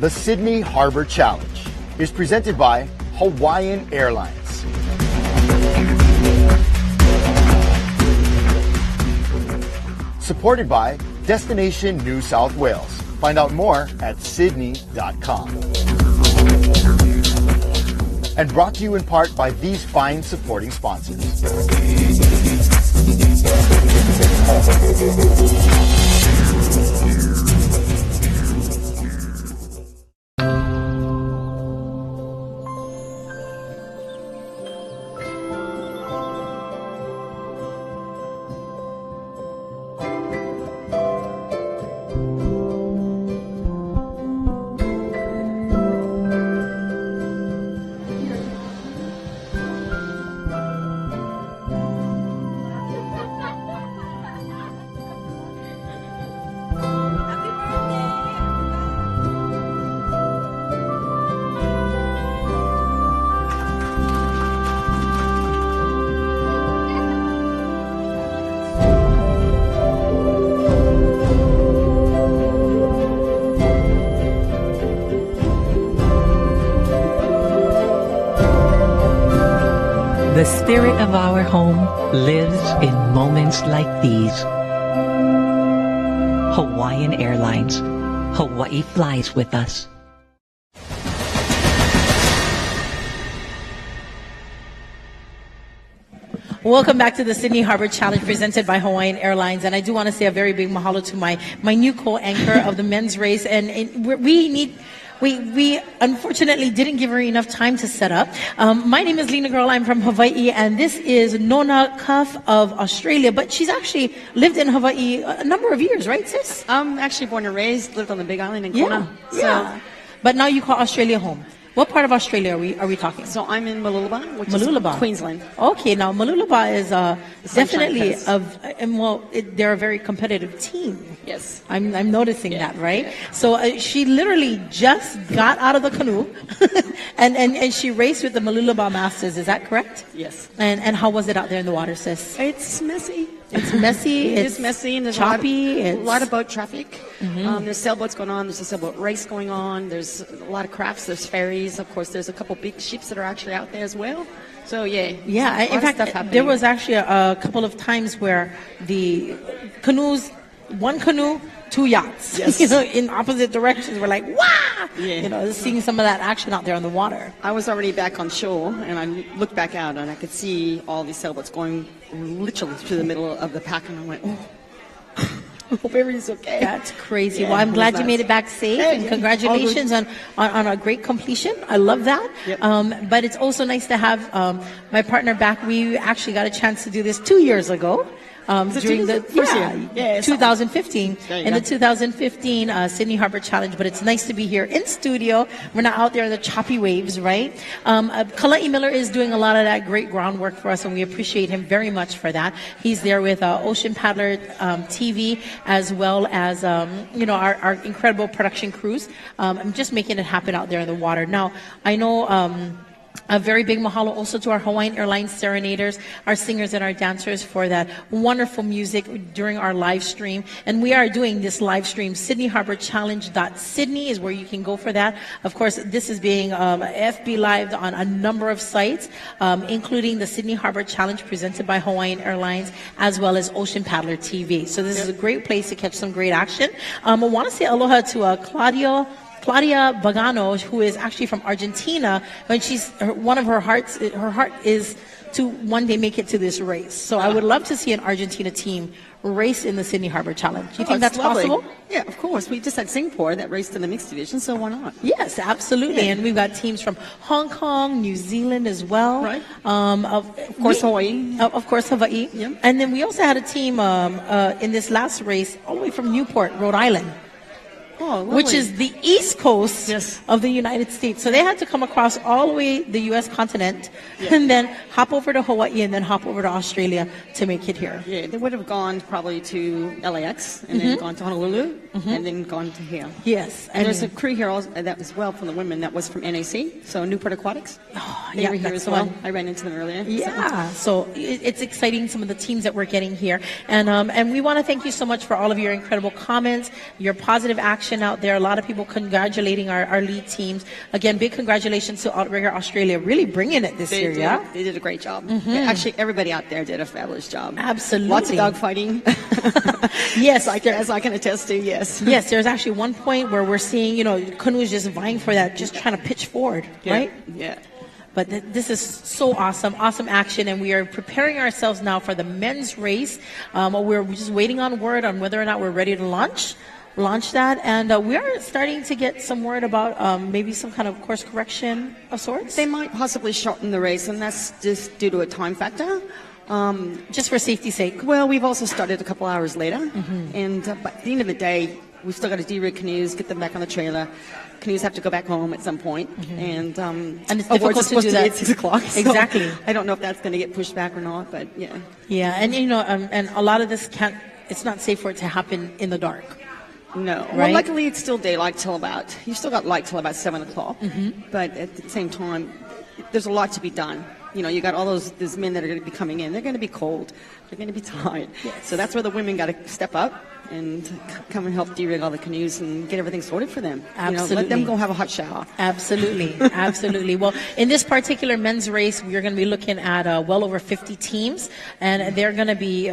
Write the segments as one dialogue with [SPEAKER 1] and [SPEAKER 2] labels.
[SPEAKER 1] The Sydney Harbor Challenge is presented by Hawaiian Airlines. Supported by Destination New South Wales. Find out more at sydney.com. And brought to you in part by these fine supporting sponsors.
[SPEAKER 2] The spirit of our home lives in moments like these. Hawaiian Airlines. Hawaii flies with us.
[SPEAKER 3] Welcome back to the Sydney Harbor Challenge presented by Hawaiian Airlines. And I do want to say a very big mahalo to my new co-anchor of the men's race. And we unfortunately didn't give her enough time to set up. My name is Lena Girl. I'm from Hawaii, and this is Nona Cuff of Australia. But she's actually lived in Hawaii a number of years, right, sis?
[SPEAKER 4] I'm actually born and raised, lived on the Big Island in Kona.
[SPEAKER 3] Yeah. But now you call Australia home. What part of Australia are we talking?
[SPEAKER 4] So I'm in Mooloolaba, which is Queensland.
[SPEAKER 3] Okay, now Mooloolaba is definitely
[SPEAKER 4] Coast.
[SPEAKER 3] they're a very competitive team.
[SPEAKER 4] Yes.
[SPEAKER 3] I'm noticing that, right? Yeah. So she literally just got out of the canoe and she raced with the Mooloolaba Masters. Is that correct?
[SPEAKER 4] Yes.
[SPEAKER 3] And how was it out there in the water, sis?
[SPEAKER 4] It's messy.
[SPEAKER 3] It's messy.
[SPEAKER 4] It's messy, and there's
[SPEAKER 3] choppy.
[SPEAKER 4] A lot of boat traffic. Mm-hmm. There's sailboats going on. There's a sailboat race going on. There's a lot of crafts. There's ferries. Of course, there's a couple big ships that are actually out there as well. So
[SPEAKER 3] yeah. In fact, there was actually a couple of times where the canoes, one canoe, two yachts,
[SPEAKER 4] yes.
[SPEAKER 3] In opposite directions. We're like, wow! Yeah. Seeing some of that action out there on the water.
[SPEAKER 4] I was already back on shore, and I looked back out, and I could see all these sailboats going literally through the middle of the pack, and I went, oh. I hope everything's okay.
[SPEAKER 3] That's crazy. Yeah, well, I'm glad you made it back safe, and congratulations on a great completion. I love that. Yep. But it's also nice to have my partner back. We actually got a chance to do this 2 years ago. During the first year, 2015, in the 2015 Sydney Harbor Challenge. But it's nice to be here in studio. We're not out there in the choppy waves, right? Kala'i Miller is doing a lot of that great groundwork for us, and we appreciate him very much for that. He's there with Ocean Paddler TV, as well as our incredible production crews. I'm just making it happen out there in the water. Now, I know. A very big mahalo also to our Hawaiian Airlines serenaders, our singers and our dancers for that wonderful music during our live stream. And we are doing this live stream. Sydney Harbor Challenge.Sydney is where you can go for that. Of course, this is being FB Live on a number of sites, including the Sydney Harbor Challenge presented by Hawaiian Airlines, as well as Ocean Paddler TV. So this is a great place to catch some great action. I want to say aloha to Claudia Bagano, who is actually from Argentina, but her heart is to one day make it to this race. So I would love to see an Argentina team race in the Sydney Harbor Challenge. Do you think that's possible?
[SPEAKER 4] Yeah, of course. We just had Singapore that raced in the mixed division, so why not?
[SPEAKER 3] Yes, absolutely. Yeah. And we've got teams from Hong Kong, New Zealand as well.
[SPEAKER 4] Right. Of course, Hawaii.
[SPEAKER 3] Of course, Hawaii.
[SPEAKER 4] Yeah.
[SPEAKER 3] And then we also had a team in this last race all the way from Newport, Rhode Island. Which is the east coast of the United States. So they had to come across all the way the U.S. continent and then hop over to Hawaii and then hop over to Australia to make it here.
[SPEAKER 4] Yeah, they would have gone probably to LAX and then gone to Honolulu and then gone to here.
[SPEAKER 3] Yes.
[SPEAKER 4] And there's a crew here that was well from the women that was from NAC, so Newport Aquatics.
[SPEAKER 3] Oh,
[SPEAKER 4] they were here as well. I ran into them earlier.
[SPEAKER 3] Yeah, so it's exciting, some of the teams that we're getting here. And we want to thank you so much for all of your incredible comments, your positive action. action out there. A lot of people congratulating our lead teams. Again, big congratulations to Outrigger Australia, really bringing it this year. Yeah,
[SPEAKER 4] they did a great job. Yeah, actually, everybody out there did a fabulous job.
[SPEAKER 3] Absolutely,
[SPEAKER 4] lots of dogfighting.
[SPEAKER 3] Yes,
[SPEAKER 4] as I can attest to. Yes,
[SPEAKER 3] yes. There's actually one point where we're seeing, canoes just vying for that, just trying to pitch forward, right?
[SPEAKER 4] Yeah.
[SPEAKER 3] But this is so awesome action, and we are preparing ourselves now for the men's race. We're just waiting on word on whether or not we're ready to launch that, and we are starting to get some word about maybe some kind of course correction of sorts.
[SPEAKER 4] They might possibly shorten the race, and that's just due to a time factor.
[SPEAKER 3] Just for safety's sake.
[SPEAKER 4] Well, we've also started a couple hours later, and but at the end of the day, we've still got to de-rig canoes, get them back on the trailer. Canoes have to go back home at some point, and
[SPEAKER 3] it's difficult to do that
[SPEAKER 4] at 6 o'clock. So
[SPEAKER 3] exactly.
[SPEAKER 4] I don't know if that's going to get pushed back or not, but yeah.
[SPEAKER 3] Yeah, and and a lot of this it's not safe for it to happen in the dark.
[SPEAKER 4] No.
[SPEAKER 3] Right?
[SPEAKER 4] Well, luckily it's still daylight till you've still got light till about 7 o'clock. But at the same time, there's a lot to be done. You got all those men that are going to be coming in. They're going to be cold. They're going to be tired.
[SPEAKER 3] Yes.
[SPEAKER 4] So that's where the women got to step up and come and help de-rig all the canoes and get everything sorted for them.
[SPEAKER 3] Absolutely.
[SPEAKER 4] Let them go have a hot shower.
[SPEAKER 3] Absolutely. Absolutely. Well, in this particular men's race, we're going to be looking at well over 50 teams, and they're going to be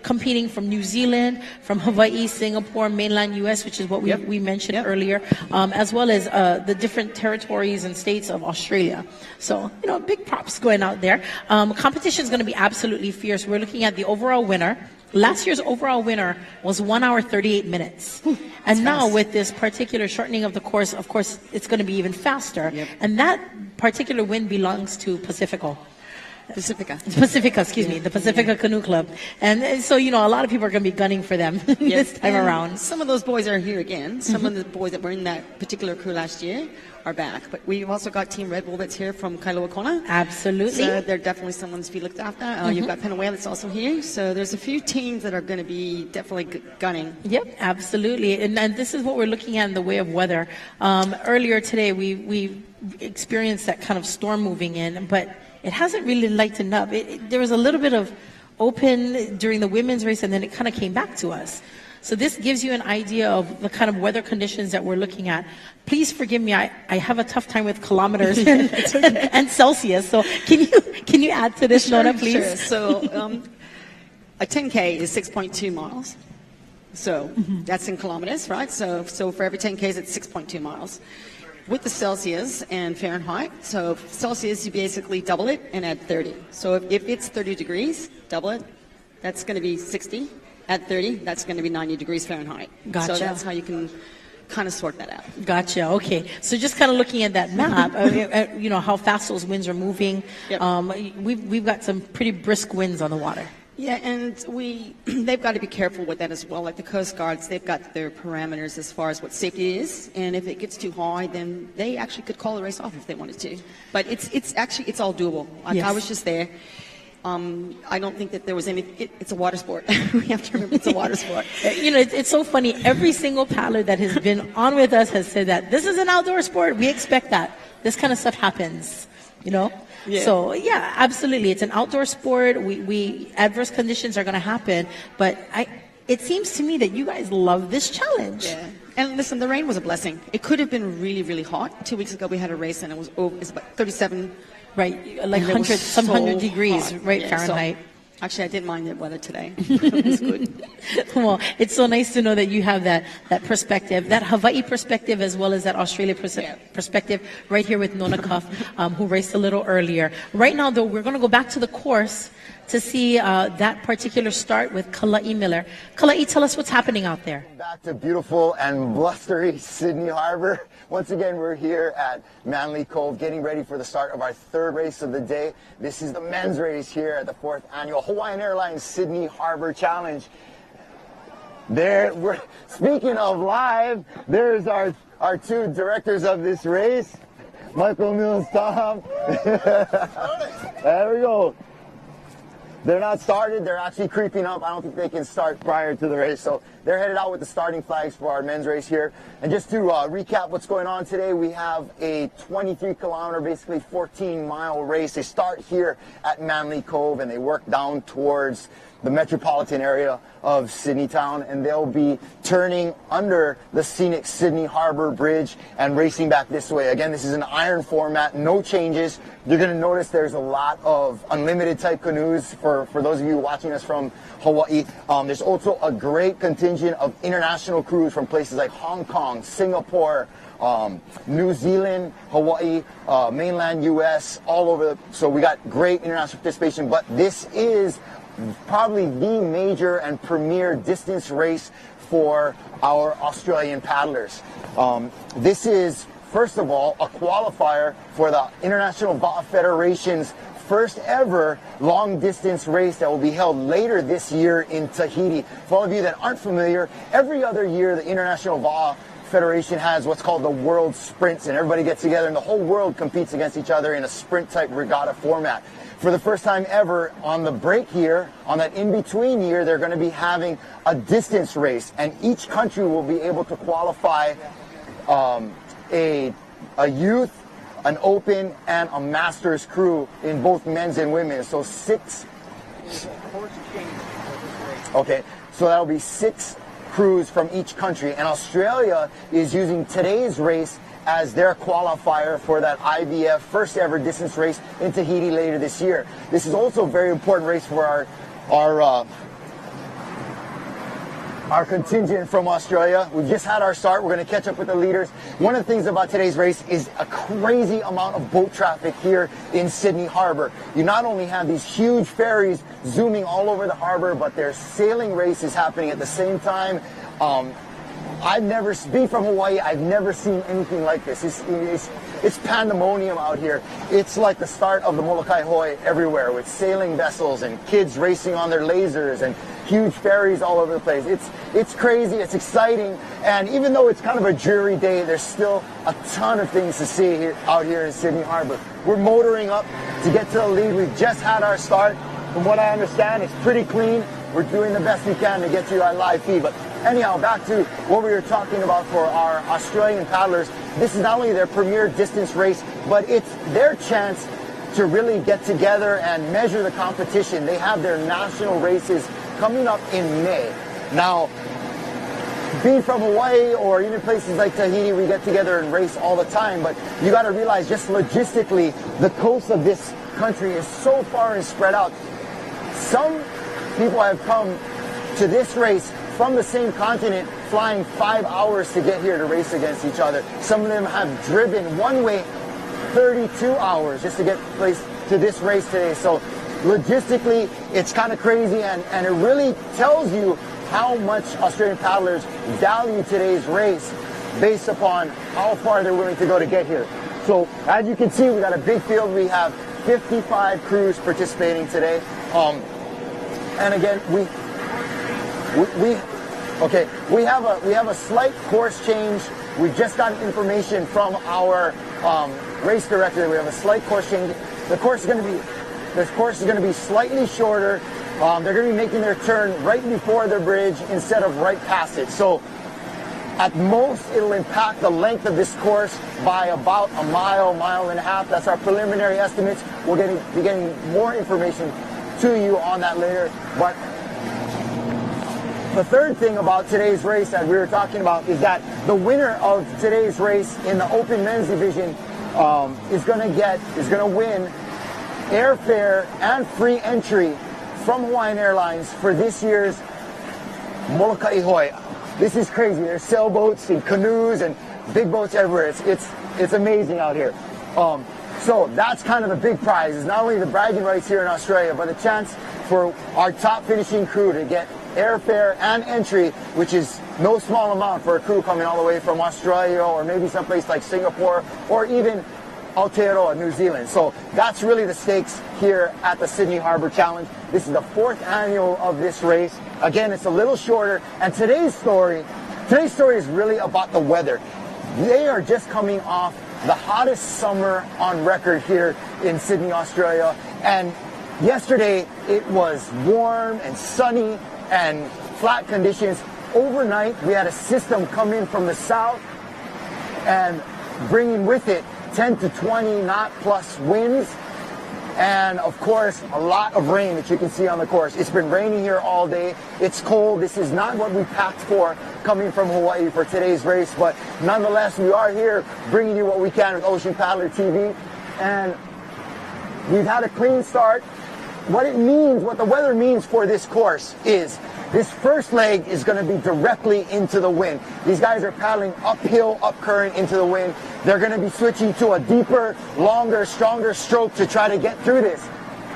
[SPEAKER 3] competing from New Zealand, from Hawaii, Singapore, mainland U.S., which is what we mentioned earlier, as well as the different territories and states of Australia. So, big props going out there. Competition is going to be absolutely fierce. We're looking at the overall winner. Last year's overall winner was 1 hour 38 minutes. And now with this particular shortening of the course, of course, it's going to be even faster.
[SPEAKER 4] Yep.
[SPEAKER 3] And that particular win belongs to Pacifica, excuse me, the Pacifica Canoe Club. And so, a lot of people are going to be gunning for them this time around.
[SPEAKER 4] Some of those boys are here again. Some of the boys that were in that particular crew last year are back. But we've also got Team Red Bull that's here from Kailua Kona.
[SPEAKER 3] Absolutely.
[SPEAKER 4] So they're definitely someone to be looked after. You've got Penawea that's also here. So there's a few teams that are going to be definitely gunning.
[SPEAKER 3] Yep, absolutely. And this is what we're looking at in the way of weather. Earlier today, we experienced that kind of storm moving in, but it hasn't really lightened up. There was a little bit of open during the women's race, and then it kind of came back to us. So this gives you an idea of the kind of weather conditions that we're looking at. Please forgive me, I have a tough time with kilometers and Celsius. So can you add to this, Nona, please?
[SPEAKER 4] Sure. So a 10K is 6.2 miles. So that's in kilometers, right? So for every 10Ks, it's 6.2 miles. With the Celsius and Fahrenheit, so Celsius, you basically double it and add 30. So if it's 30 degrees, double it, that's going to be 60. At 30, that's going to be 90 degrees Fahrenheit.
[SPEAKER 3] Gotcha.
[SPEAKER 4] So that's how you can kind of sort that out.
[SPEAKER 3] Gotcha. Okay. So just kind of looking at that map, how fast those winds are moving.
[SPEAKER 4] Yep.
[SPEAKER 3] We've got some pretty brisk winds on the water.
[SPEAKER 4] Yeah, and they've got to be careful with that as well. Like the Coast Guards, they've got their parameters as far as what safety is, and if it gets too high, then they actually could call the race off if they wanted to. But it's all doable.
[SPEAKER 3] Yes.
[SPEAKER 4] I was just there. I don't think that there was any. It's a water sport. We have to remember it's a water sport.
[SPEAKER 3] It's so funny. Every single paddler that has been on with us has said that this is an outdoor sport. We expect that. This kind of stuff happens. Yeah. So yeah, absolutely. It's an outdoor sport. We adverse conditions are going to happen, but it seems to me that you guys love this challenge.
[SPEAKER 4] Yeah. And listen, the rain was a blessing. It could have been really, really hot. 2 weeks ago we had a race and it's about 37.
[SPEAKER 3] Right, like 100 degrees,
[SPEAKER 4] hot.
[SPEAKER 3] right,
[SPEAKER 4] Yeah,
[SPEAKER 3] Fahrenheit.
[SPEAKER 4] So, actually, I didn't mind the weather today. It was good.
[SPEAKER 3] Well, it's so nice to know that you have that perspective, that Hawaii perspective, as well as that Australia perspective, right here with Nona Cuff, who raced a little earlier. Right now, though, we're going to go back to the course to see that particular start with Kala'i Miller. Kala'i, tell us what's happening out there.
[SPEAKER 1] Back to beautiful and blustery Sydney Harbor. Once again, we're here at Manly Cove getting ready for the start of our third race of the day. This is the men's race here at the 4th annual Hawaiian Airlines Sydney Harbor Challenge. Speaking of live, there's our two directors of this race, Michael Mills, Tom. There we go. They're not started. They're actually creeping up. I don't think they can start prior to the race. So they're headed out with the starting flags for our men's race here. And just to recap what's going on today, we have a 23-kilometer, basically 14-mile race. They start here at Manly Cove and they work down towards the metropolitan area of Sydney Town, and they'll be turning under the scenic Sydney Harbour Bridge and racing back this way. Again, this is an iron format, no changes. You're going to notice there's a lot of unlimited type canoes for those of you watching us from Hawaii. There's also a great contingent of international crews from places like Hong Kong, Singapore, New Zealand, Hawaii, mainland US, all over. So we got great international participation, but this is probably the major and premier distance race for our Australian paddlers. This is, first of all, a qualifier for the International Va'a Federation's first ever long distance race that will be held later this year in Tahiti. For all of you that aren't familiar, every other year the International Va'a Federation has what's called the World Sprints, and everybody gets together and the whole world competes against each other in a sprint type regatta format. For the first time ever, on the break year, on that in-between year, they're going to be having a distance race, and each country will be able to qualify a youth, an open, and a masters crew in both men's and women's. So okay, so that'll be 6 crews from each country, and Australia is using today's race as their qualifier for that IVF first ever distance race in Tahiti later this year. This is also a very important race for our contingent from Australia. We've just had our start. We're going to catch up with the leaders. One of the things about today's race is a crazy amount of boat traffic here in Sydney Harbour. You not only have these huge ferries zooming all over the harbour, but there's sailing races happening at the same time. Being from Hawaii, I've never seen anything like this. It's pandemonium out here. It's like the start of the Molokai Hoi everywhere, with sailing vessels and kids racing on their lasers and huge ferries all over the place. It's crazy, it's exciting, and even though it's kind of a dreary day, there's still a ton of things to see out here in Sydney Harbour. We're motoring up to get to the lead. We've just had our start. From what I understand, it's pretty clean. We're doing the best we can to get to our live feed. But anyhow, back to what we were talking about for our Australian paddlers. This is not only their premier distance race, but it's their chance to really get together and measure the competition. They have their national races coming up in May. Now, being from Hawaii or even places like Tahiti, we get together and race all the time, but you got to realize just logistically, the coast of this country is so far and spread out. Some people have come to this race from the same continent, flying 5 hours to get here to race against each other. Some of them have driven one way 32 hours just to get place to this race today. So logistically, it's kind of crazy, and it really tells you how much Australian paddlers value today's race based upon how far they're willing to go to get here. So as you can see, we got a big field. We have 55 crews participating today. And again, we have a slight course change. We've just gotten information from our race director. We have a slight course change. This course is going to be slightly shorter. They're going to be making their turn right before the bridge instead of right past it. So at most, it'll impact the length of this course by about a mile, mile and a half. That's our preliminary estimates. We'll be getting more information to you on that later. But the third thing about today's race that we were talking about is that the winner of today's race in the open men's division is going to win airfare and free entry from Hawaiian Airlines for this year's Molokai Hoi. This is crazy. There's sailboats and canoes and big boats everywhere. It's amazing out here. So that's kind of the big prize. It's not only the bragging rights here in Australia, but a chance for our top finishing crew to get airfare and entry, which is no small amount for a crew coming all the way from Australia or maybe someplace like Singapore or even Aotearoa, New Zealand. So that's really the stakes here at the Sydney Harbour Challenge. This is the 4th annual of this race. Again, it's a little shorter, and today's story is really about the weather. They are just coming off the hottest summer on record here in Sydney, Australia, and Yesterday, it was warm and sunny and flat conditions. Overnight, we had a system come in from the south and bringing with it 10 to 20 knot plus winds. And of course, a lot of rain that you can see on the course. It's been raining here all day. It's cold. This is not what we packed for coming from Hawaii for today's race, but nonetheless, we are here bringing you what we can with Ocean Paddler TV. And we've had a clean start. What it means, what the weather means for this course is this first leg is going to be directly into the wind. These guys are paddling uphill, up current into the wind. They're going to be switching to a deeper, longer, stronger stroke to try to get through this.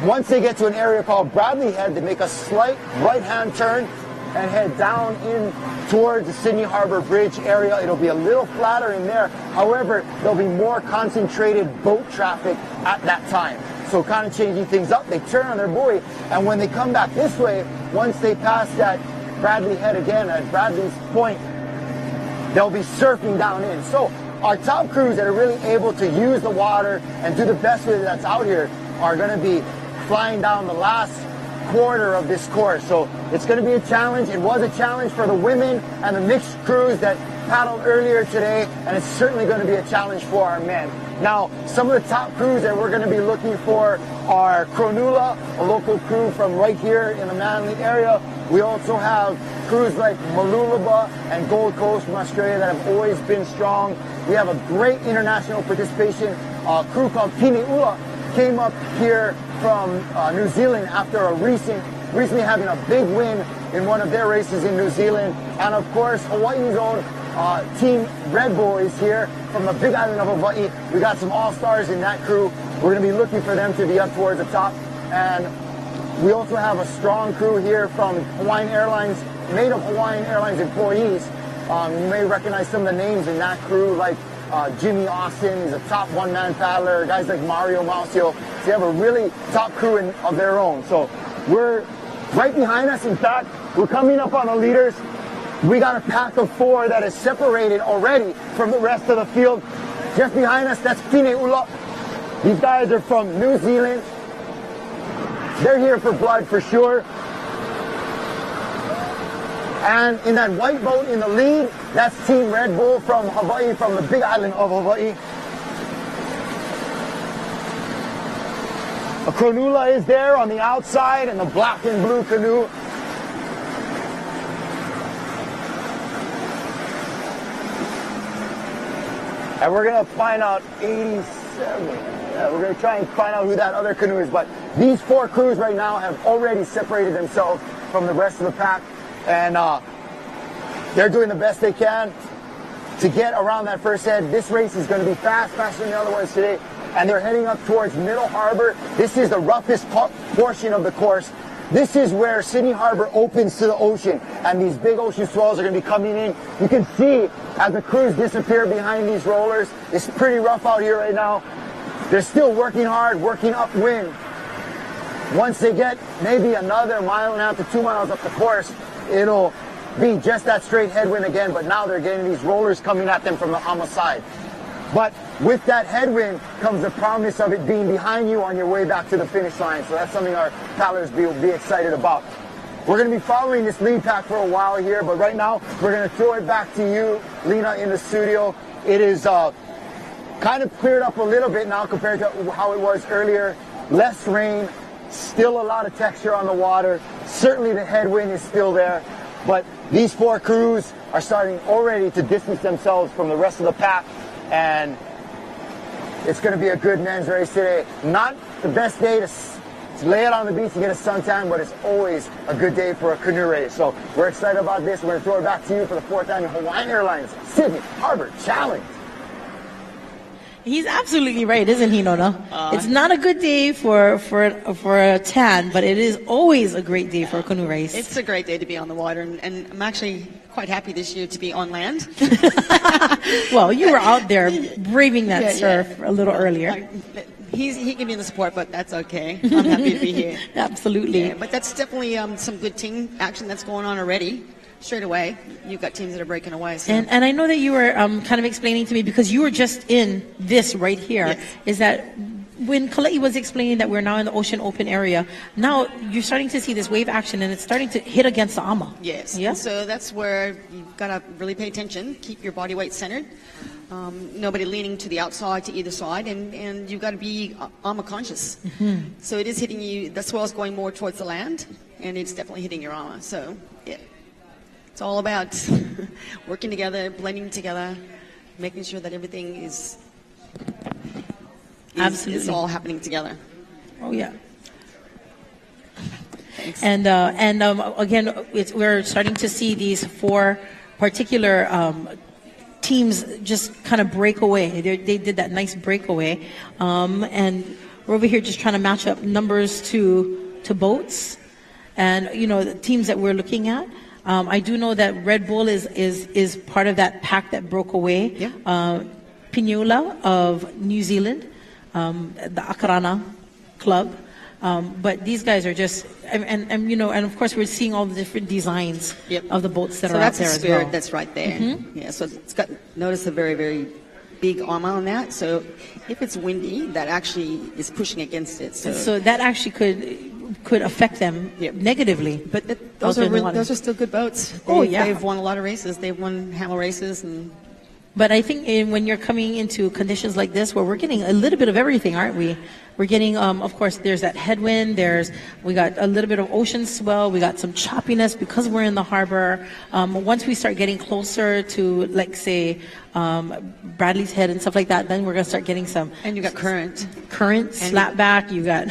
[SPEAKER 1] Once they get to an area called Bradley Head, they make a slight right-hand turn and head down in towards the Sydney Harbor Bridge area. It'll be a little flatter in there. However, there'll be more concentrated boat traffic at that time. So kind of changing things up. They turn on their buoy, and when they come back this way, once they pass that Bradley Head again at Bradley's Point, they'll be surfing down in. So our top crews that are really able to use the water and do the best with it that's out here are going to be flying down the last quarter of this course. So it's going to be a challenge. It was a challenge for the women and the mixed crews that paddled earlier today, and it's certainly going to be a challenge for our men. Now, some of the top crews that we're going to be looking for are Cronulla, a local crew from right here in the Manly area. We also have crews like Mooloolaba and Gold Coast from Australia that have always been strong. We have a great international participation. A crew called Pineula came up here from New Zealand after recently having a big win in one of their races in New Zealand. And of course, Hawaii's own Team Red Bull is here from the Big Island of Hawaii. We got some all-stars in that crew. We're going to be looking for them to be up towards the top. And we also have a strong crew here from Hawaiian Airlines, made of Hawaiian Airlines employees. You may recognize some of the names in that crew, like Jimmy Austin, he's a top one-man paddler, guys like Mario Mausio. So they have a really top crew of their own. So we're right behind us. In fact, we're coming up on the leaders. We got a pack of 4 that is separated already from the rest of the field. Just behind us, that's Pineula. These guys are from New Zealand. They're here for blood for sure. And in that white boat in the lead, that's Team Red Bull from Hawaii, from the Big Island of Hawaii. A Cronulla is there on the outside in the black and blue canoe. And we're going to find out 87. Yeah, we're going to try and find out who that other canoe is. But these 4 crews right now have already separated themselves from the rest of the pack. And they're doing the best they can to get around that first head. This race is going to be faster than the other ones today. And they're heading up towards Middle Harbor. This is the roughest portion of the course. This is where Sydney Harbor opens to the ocean, and these big ocean swells are going to be coming in. You can see as the crews disappear behind these rollers, it's pretty rough out here right now. They're still working hard, working upwind. Once they get maybe another 1.5 to 2 miles up the course, it'll be just that straight headwind again, but now they're getting these rollers coming at them from the Hama side. But with that headwind comes the promise of it being behind you on your way back to the finish line. So that's something our paddlers will be excited about. We're going to be following this lead pack for a while here, but right now we're going to throw it back to you, Lena, in the studio. It is kind of cleared up a little bit now compared to how it was earlier. Less rain, still a lot of texture on the water. Certainly the headwind is still there, but these 4 crews are starting already to distance themselves from the rest of the pack. And it's going to be a good men's race today. Not the best day to lay it on the beach and get a suntan, but it's always a good day for a canoe race. So we're excited about this. We're going to throw it back to you for the 4th annual Hawaiian Airlines Sydney Harbor Challenge.
[SPEAKER 3] He's absolutely right, isn't he, Nona? It's not a good day for a tan, but it is always a great day for a canoe race.
[SPEAKER 4] It's a great day to be on the water, and I'm actually quite happy this year to be on land.
[SPEAKER 3] Well, you were out there braving that surf a little earlier.
[SPEAKER 4] He gave me the support, but that's okay. I'm happy to be here.
[SPEAKER 3] Absolutely.
[SPEAKER 4] Yeah, but that's definitely some good team action that's going on already. Straight away, you've got teams that are breaking away. So.
[SPEAKER 3] And I know that you were kind of explaining to me, because you were just in this right here, is that when Kalei was explaining that we're now in the ocean open area, now you're starting to see this wave action and it's starting to hit against the ama.
[SPEAKER 4] Yes.
[SPEAKER 3] Yeah.
[SPEAKER 4] So that's where you've got to really pay attention, keep your body weight centered. Nobody leaning to the outside, to either side, and you've got to be ama conscious. So it is hitting you, the swell's going more towards the land, and it's definitely hitting your ama. So, yeah. It's all about working together, blending together, making sure that everything is
[SPEAKER 3] Absolutely
[SPEAKER 4] all happening together.
[SPEAKER 3] Oh yeah.
[SPEAKER 4] Thanks.
[SPEAKER 3] And again, we're starting to see these 4 particular teams just kind of break away. They did that nice breakaway, and we're over here just trying to match up numbers to boats, and the teams that we're looking at. I do know that Red Bull is part of that pack that broke away.
[SPEAKER 4] Yeah.
[SPEAKER 3] Pinula of New Zealand, the Akarana club. But these guys are just, and of course we're seeing all the different designs of the boats that are out there as well. So that's the spirit
[SPEAKER 4] that's right there. Yeah, so it's got, notice a very, very big arm on that. So if it's windy, that actually is pushing against it. So
[SPEAKER 3] that actually could affect them negatively.
[SPEAKER 4] But those are still good boats. They've won a lot of races. They've won Hamel races and.
[SPEAKER 3] But I think when you're coming into conditions like this, where we're getting a little bit of everything, aren't we? We're getting, of course, there's that headwind. We got a little bit of ocean swell. We got some choppiness because we're in the harbor. Once we start getting closer to, like, say, Bradley's Head and stuff like that, then we're going to start getting some.
[SPEAKER 4] And you got current,
[SPEAKER 3] slapback. You got,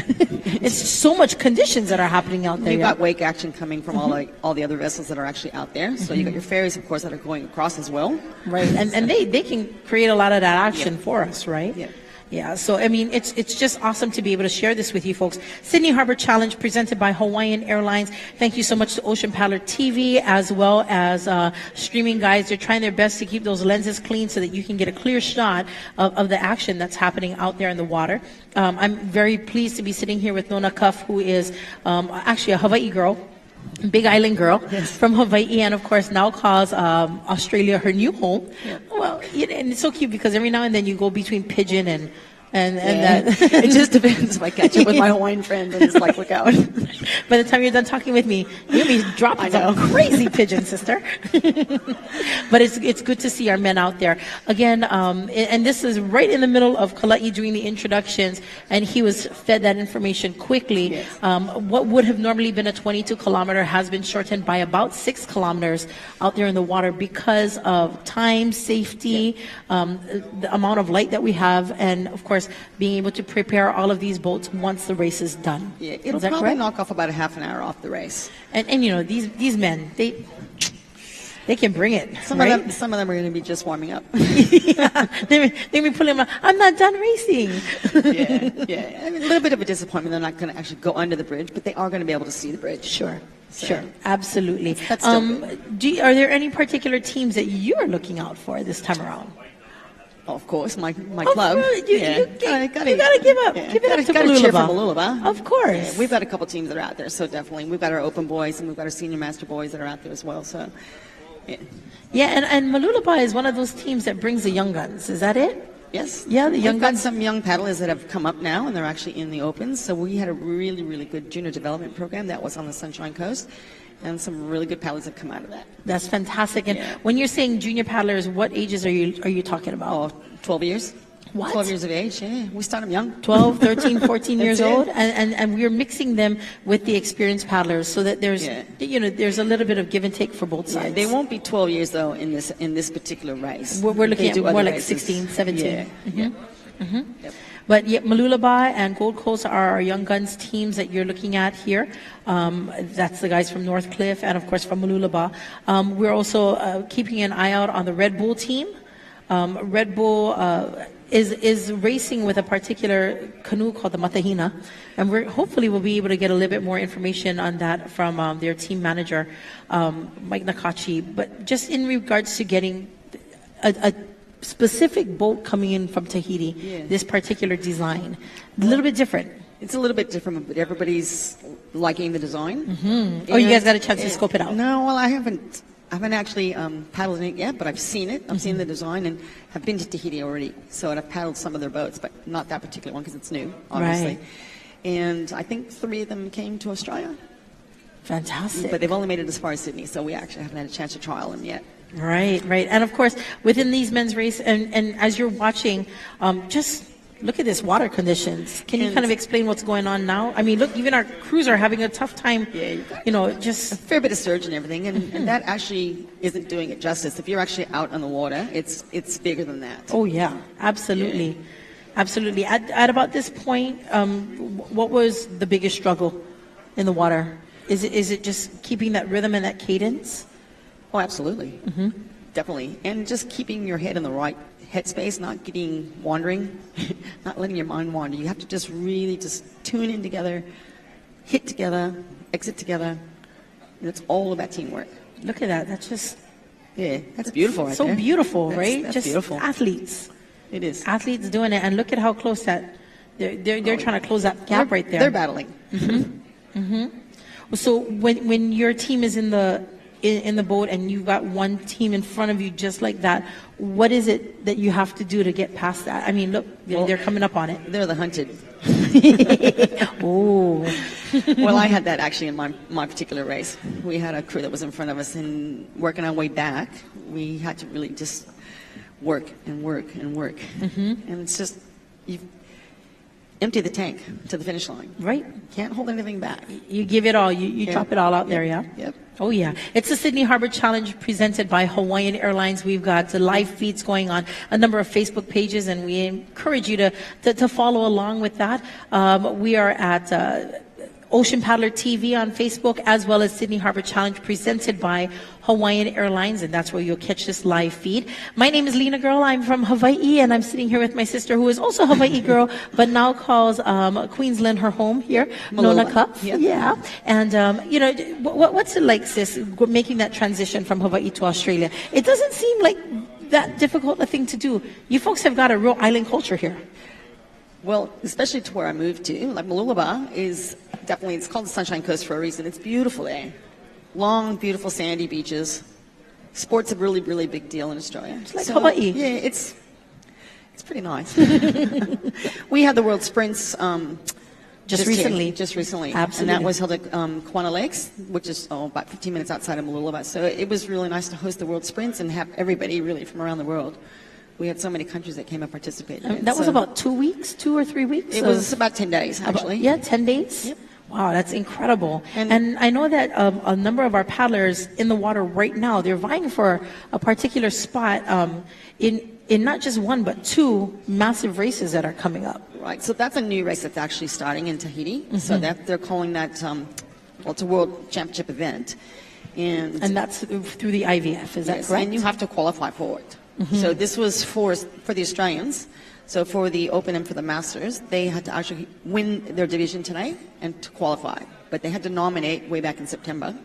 [SPEAKER 3] it's so much conditions that are happening out there.
[SPEAKER 4] You've got wake action coming from all the other vessels that are actually out there. So you got your ferries, of course, that are going across as well.
[SPEAKER 3] Right, and they can create a lot of that action for us, right?
[SPEAKER 4] Yeah.
[SPEAKER 3] Yeah, so I mean, it's just awesome to be able to share this with you folks. Sydney Harbor Challenge presented by Hawaiian Airlines. Thank you so much to Ocean Paddler TV as well as streaming guys. They're trying their best to keep those lenses clean so that you can get a clear shot of the action that's happening out there in the water. I'm very pleased to be sitting here with Nona Cuff, who is actually a Hawaii girl. Big Island girl from Hawaii, and of course now calls Australia her new home. Yeah. Well, and it's so cute because every now and then you go between pigeon and that.
[SPEAKER 4] It just depends if I catch up with my Hawaiian friend and it's like, look out.
[SPEAKER 3] By the time you're done talking with me, you'll be dropping some crazy pigeon, sister. But it's good to see our men out there. Again, and this is right in the middle of Kalai doing the introductions, and he was fed that information quickly.
[SPEAKER 4] Yes.
[SPEAKER 3] What would have normally been a 22-kilometer has been shortened by about 6 kilometers out there in the water because of time, safety, the amount of light that we have, and of course, being able to prepare all of these boats once the race is done.
[SPEAKER 4] Yeah, it'll probably knock off about a half an hour off the race.
[SPEAKER 3] And these men, they can bring it.
[SPEAKER 4] Some of them are going to be just warming up.
[SPEAKER 3] They be pulling them. I'm not done racing.
[SPEAKER 4] Yeah. I mean, a little bit of a disappointment. They're not going to actually go under the bridge, but they are going to be able to see the bridge.
[SPEAKER 3] Sure, absolutely.
[SPEAKER 4] That's still good.
[SPEAKER 3] Are there any particular teams that you're looking out for this time around?
[SPEAKER 4] Of course, my club.
[SPEAKER 3] You gotta give up.
[SPEAKER 4] Yeah.
[SPEAKER 3] Give it up to
[SPEAKER 4] Gotta cheer for
[SPEAKER 3] Malulaba.
[SPEAKER 4] Malulaba.
[SPEAKER 3] Of course.
[SPEAKER 4] Yeah, we've got a couple teams that are out there, so definitely. We've got our open boys and we've got our senior master boys that are out there as well. So,
[SPEAKER 3] yeah, and Malulaba is one of those teams that brings the young guns. Is that it?
[SPEAKER 4] Yes.
[SPEAKER 3] Yeah, the young
[SPEAKER 4] We've got
[SPEAKER 3] guns.
[SPEAKER 4] some young paddlers that have come up now, and they're actually in the Opens. So we had a really, really good junior development program that was on the Sunshine Coast, and some really good paddlers have come out of that.
[SPEAKER 3] That's fantastic. And when you're saying junior paddlers, what ages are you talking about?
[SPEAKER 4] 12 years.
[SPEAKER 3] What?
[SPEAKER 4] 12 years of age, yeah. We start them young.
[SPEAKER 3] 12, 13, 14 years
[SPEAKER 4] That's it.
[SPEAKER 3] old, and we're mixing them with the experienced paddlers so that there's there's a little bit of give and take for both sides.
[SPEAKER 4] They won't be 12 years though in this particular race.
[SPEAKER 3] We're looking at more like
[SPEAKER 4] races.
[SPEAKER 3] 16, 17.
[SPEAKER 4] Yeah.
[SPEAKER 3] Yep. But Malulaba and Gold Coast are our Young Guns teams that you're looking at here. That's the guys from North Cliff and, of course, from Malulaba. We're also keeping an eye out on the Red Bull team. Red Bull is racing with a particular canoe called the Matahina, and hopefully we'll be able to get a little bit more information on that from their team manager, Mike Nakachi. But just in regards to getting a specific boat coming in from Tahiti, this particular design, a little bit different.
[SPEAKER 4] It's a little bit different, but everybody's liking the design.
[SPEAKER 3] Oh, you guys got a chance to scope it out?
[SPEAKER 4] No, well, I haven't I haven't actually paddled in it yet, but I've seen it. I've seen the design and have been to Tahiti already. So I've paddled some of their boats, but not that particular one because it's new, obviously.
[SPEAKER 3] Right.
[SPEAKER 4] And I think 3 of them came to Australia.
[SPEAKER 3] Fantastic.
[SPEAKER 4] But they've only made it as far as Sydney, so we actually haven't had a chance to trial them yet.
[SPEAKER 3] Right, right. And of course, within these men's race, and as you're watching, just look at this water conditions. Can you kind of explain what's going on now? I mean, look, even our crews are having a tough time, just...
[SPEAKER 4] A fair bit of surge and everything, and that actually isn't doing it justice. If you're actually out on the water, it's bigger than that.
[SPEAKER 3] Oh, yeah, absolutely. Yeah. Absolutely. At about this point, what was the biggest struggle in the water? Is it just keeping that rhythm and that cadence?
[SPEAKER 4] Oh, absolutely. Mm-hmm. Definitely. And just keeping your head in the right headspace, not getting wandering, not letting your mind wander. You have to just really just tune in together, hit together, exit together. And it's all about teamwork.
[SPEAKER 3] Look at that. That's just...
[SPEAKER 4] Yeah, that's beautiful right
[SPEAKER 3] so
[SPEAKER 4] there.
[SPEAKER 3] So beautiful, right?
[SPEAKER 4] That's
[SPEAKER 3] just
[SPEAKER 4] beautiful.
[SPEAKER 3] Athletes.
[SPEAKER 4] It is.
[SPEAKER 3] Athletes doing it. And look at how close that... They're trying to close that gap right there.
[SPEAKER 4] They're battling.
[SPEAKER 3] Mm-hmm. Mm-hmm. So when your team is in the boat and you've got one team in front of you just like that, what is it that you have to do to get past that? I mean, look, they're coming up on it.
[SPEAKER 4] They're the hunted.
[SPEAKER 3] Oh.
[SPEAKER 4] Well, I had that actually in my particular race. We had a crew that was in front of us, and working our way back, we had to really just work and work and work. Mm-hmm. And it's just, you empty the tank to the finish line.
[SPEAKER 3] Right.
[SPEAKER 4] Can't hold anything back.
[SPEAKER 3] You give it all. You drop it all out there, yeah?
[SPEAKER 4] Yep.
[SPEAKER 3] Oh, yeah. It's the Sydney Harbor Challenge presented by Hawaiian Airlines. We've got live feeds going on a number of Facebook pages, and we encourage you to follow along with that. We are at Ocean Paddler TV on Facebook, as well as Sydney Harbor Challenge presented by Hawaiian Airlines, and that's where you'll catch this live feed. My name is Lena Girl. I'm from Hawaii, and I'm sitting here with my sister, who is also a Hawaii girl, but now calls Queensland her home here, Nona Cup. Yeah. And, what's it like, sis, making that transition from Hawaii to Australia? It doesn't seem like that difficult a thing to do. You folks have got a real island culture here.
[SPEAKER 4] Well, especially to where I moved to, like Mooloolaba is definitely, it's called the Sunshine Coast for a reason. It's beautiful there. Long, beautiful sandy beaches. Sport's a really, really big deal in Australia.
[SPEAKER 3] It's like Hawaii.
[SPEAKER 4] Yeah, it's pretty nice. We had the World Sprints just recently.
[SPEAKER 3] Absolutely.
[SPEAKER 4] And that was held at Quanah Lakes, which is about 15 minutes outside of Mooloolaba. So it was really nice to host the World Sprints and have everybody really from around the world. We had so many countries that came and participated.
[SPEAKER 3] That was about 2 weeks, 2 or 3 weeks?
[SPEAKER 4] It was about 10 days, actually.
[SPEAKER 3] 10 days?
[SPEAKER 4] Yep.
[SPEAKER 3] Wow, that's incredible. And I know that a number of our paddlers in the water right now, they're vying for a particular spot in not just one, but 2 massive races that are coming up.
[SPEAKER 4] Right, so that's a new race that's actually starting in Tahiti. Mm-hmm. So that they're calling that, it's a world championship event. And
[SPEAKER 3] that's through the IVF, is that correct?
[SPEAKER 4] And you have to qualify for it. Mm-hmm. So this was for the Australians. So for the Open and for the Masters, they had to actually win their division tonight and to qualify. But they had to nominate way back in September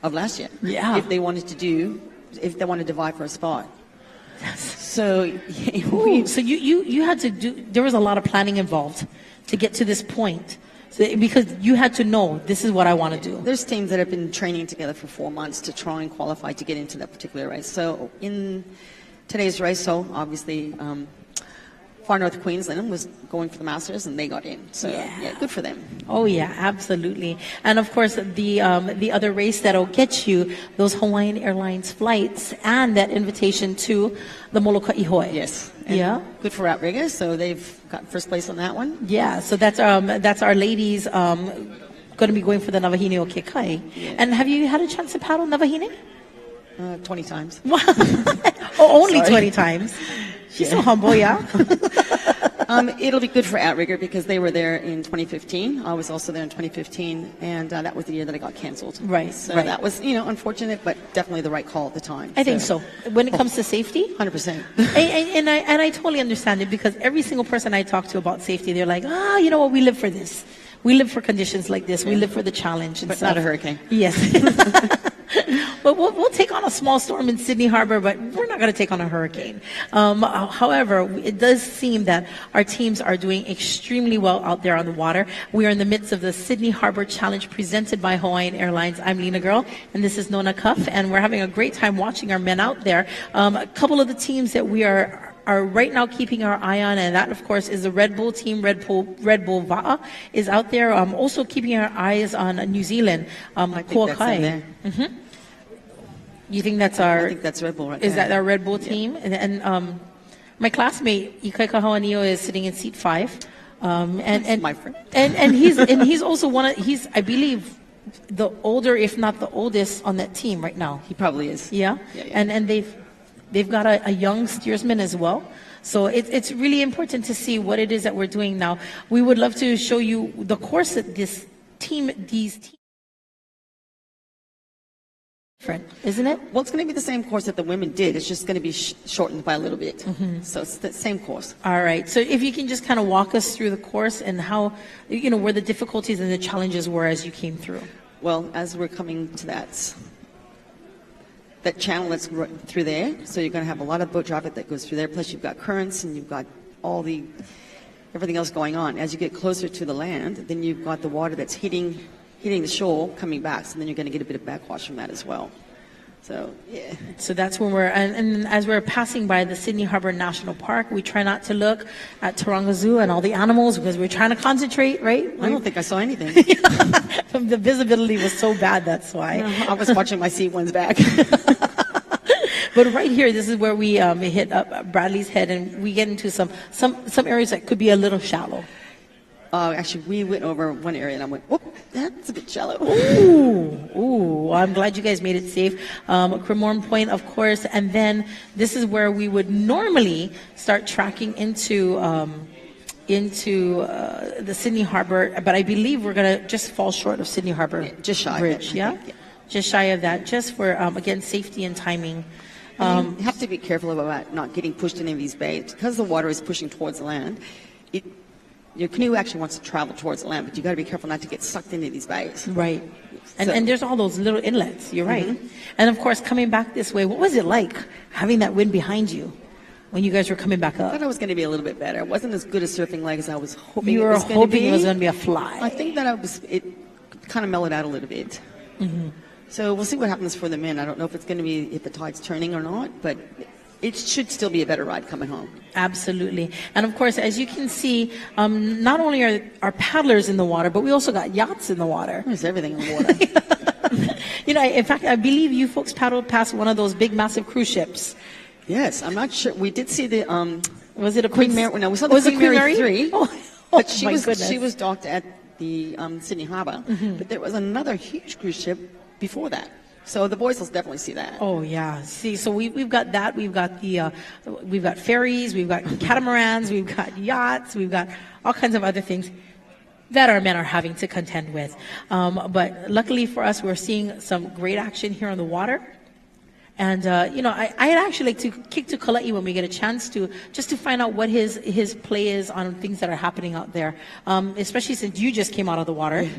[SPEAKER 4] of last year.
[SPEAKER 3] Yeah.
[SPEAKER 4] If they wanted to vie for a spot. So
[SPEAKER 3] so you had to do, there was a lot of planning involved to get to this point. Because you had to know, this is what I want to do.
[SPEAKER 4] There's teams that have been training together for 4 months to try and qualify to get into that particular race. So in today's race, so obviously Far North Queensland was going for the Masters and they got in. So yeah, good for them.
[SPEAKER 3] Oh yeah, absolutely. And of course the other race that'll get you those Hawaiian Airlines flights and that invitation to the Molokai Ihoi.
[SPEAKER 4] Yes.
[SPEAKER 3] And
[SPEAKER 4] good for Outriggers, so they've got first place on that one.
[SPEAKER 3] Yeah, so that's our ladies going to be going for the Navahine o Kekai. Yeah. And have you had a chance to paddle Navahine?
[SPEAKER 4] 20 times.
[SPEAKER 3] Only 20 times. She's so humble, yeah.
[SPEAKER 4] It'll be good for Outrigger because they were there in 2015. I was also there in 2015, and that was the year that it got canceled.
[SPEAKER 3] Right.
[SPEAKER 4] So that was, unfortunate, but definitely the right call at the time.
[SPEAKER 3] I think so. When it comes to safety,
[SPEAKER 4] 100%.
[SPEAKER 3] and I totally understand it because every single person I talk to about safety, they're like, you know what, we live for this. We live for conditions like this. We live for the challenge.
[SPEAKER 4] But not a hurricane.
[SPEAKER 3] Yes. But we'll take on a small storm in Sydney Harbor, but we're not going to take on a hurricane. However, it does seem that our teams are doing extremely well out there on the water. We are in the midst of the Sydney Harbor Challenge presented by Hawaiian Airlines. I'm Lena Girl, and this is Nona Cuff, and we're having a great time watching our men out there. A couple of the teams that we are right now keeping our eye on, and that, of course, is the Red Bull team. Red Bull Va'a is out there. Also keeping our eyes on New Zealand.
[SPEAKER 4] I think that's in there.
[SPEAKER 3] Mm-hmm. You think that's our?
[SPEAKER 4] I think that's Red Bull right
[SPEAKER 3] Is
[SPEAKER 4] there.
[SPEAKER 3] that our Red Bull team? And my classmate Ikai Kahoanio is sitting in seat 5. And
[SPEAKER 4] my friend.
[SPEAKER 3] And he's also he's I believe the older, if not the oldest, on that team right now.
[SPEAKER 4] He probably is.
[SPEAKER 3] Yeah. And they've got a young steersman as well. So it's really important to see what it is that we're doing now. We would love to show you the course that these teams. Different, isn't it?
[SPEAKER 4] Well, it's going to be the same course that the women did. It's just going to be shortened by a little bit. Mm-hmm. So it's the same course.
[SPEAKER 3] All right. So if you can just kind of walk us through the course and how, where the difficulties and the challenges were as you came through.
[SPEAKER 4] Well, as we're coming to that channel that's through there, so you're going to have a lot of boat traffic that goes through there. Plus, you've got currents and you've got everything else going on. As you get closer to the land, then you've got the water that's hitting the shore coming back, so then you're going to get a bit of backwash from that as well. So, yeah. So
[SPEAKER 3] that's when and as we're passing by the Sydney Harbor National Park, we try not to look at Taronga Zoo and all the animals because we're trying to concentrate, right?
[SPEAKER 4] I don't think I saw anything.
[SPEAKER 3] The visibility was so bad, that's why.
[SPEAKER 4] No, I was watching my C1's back.
[SPEAKER 3] But right here, this is where we hit up Bradley's Head, and we get into some areas that could be a little shallow.
[SPEAKER 4] Actually, we went over one area and I went, whoop, that's a bit shallow.
[SPEAKER 3] Ooh, I'm glad you guys made it safe. Cremorne Point, of course, and then this is where we would normally start tracking into the Sydney Harbor, but I believe we're going to just fall short of Sydney Harbor
[SPEAKER 4] just shy
[SPEAKER 3] Bridge,
[SPEAKER 4] of it,
[SPEAKER 3] yeah? Just shy of that, just for, again, safety and timing.
[SPEAKER 4] You have to be careful about not getting pushed in any of these bays. Because the water is pushing towards the land, your canoe actually wants to travel towards the land, but you got to be careful not to get sucked into these bays.
[SPEAKER 3] Right. And there's all those little inlets. You're right. Mm-hmm. And of course, coming back this way, what was it like having that wind behind you when you guys were coming back up?
[SPEAKER 4] I thought it was going to be a little bit better. It wasn't as good a surfing leg as I was hoping.
[SPEAKER 3] You were hoping it was going to be a fly.
[SPEAKER 4] I think that it kind of mellowed out a little bit. Mm-hmm. So we'll see what happens for the men. I don't know if it's going to be if the tide's turning or not, but it should still be a better ride coming home. Absolutely.
[SPEAKER 3] And of course, as you can see, not only are our paddlers in the water, but we also got yachts in the water.
[SPEAKER 4] There's everything in the water.
[SPEAKER 3] In fact, I believe you folks paddled past one of those big, massive cruise ships.
[SPEAKER 4] Yes, I'm not sure. We did see the.
[SPEAKER 3] Was it a
[SPEAKER 4] Queen Mary? No, we saw the Queen Mary 3. But she was docked at the Sydney Harbor. Mm-hmm. But there was another huge cruise ship before that. So the boys will definitely see that.
[SPEAKER 3] Oh yeah, see, so we've got that. We've got we've got ferries, we've got catamarans, we've got yachts, we've got all kinds of other things that our men are having to contend with. But luckily for us, we're seeing some great action here on the water. And I'd actually like to kick to Kala'i when we get a chance to just to find out what his play is on things that are happening out there, especially since you just came out of the water. Yeah.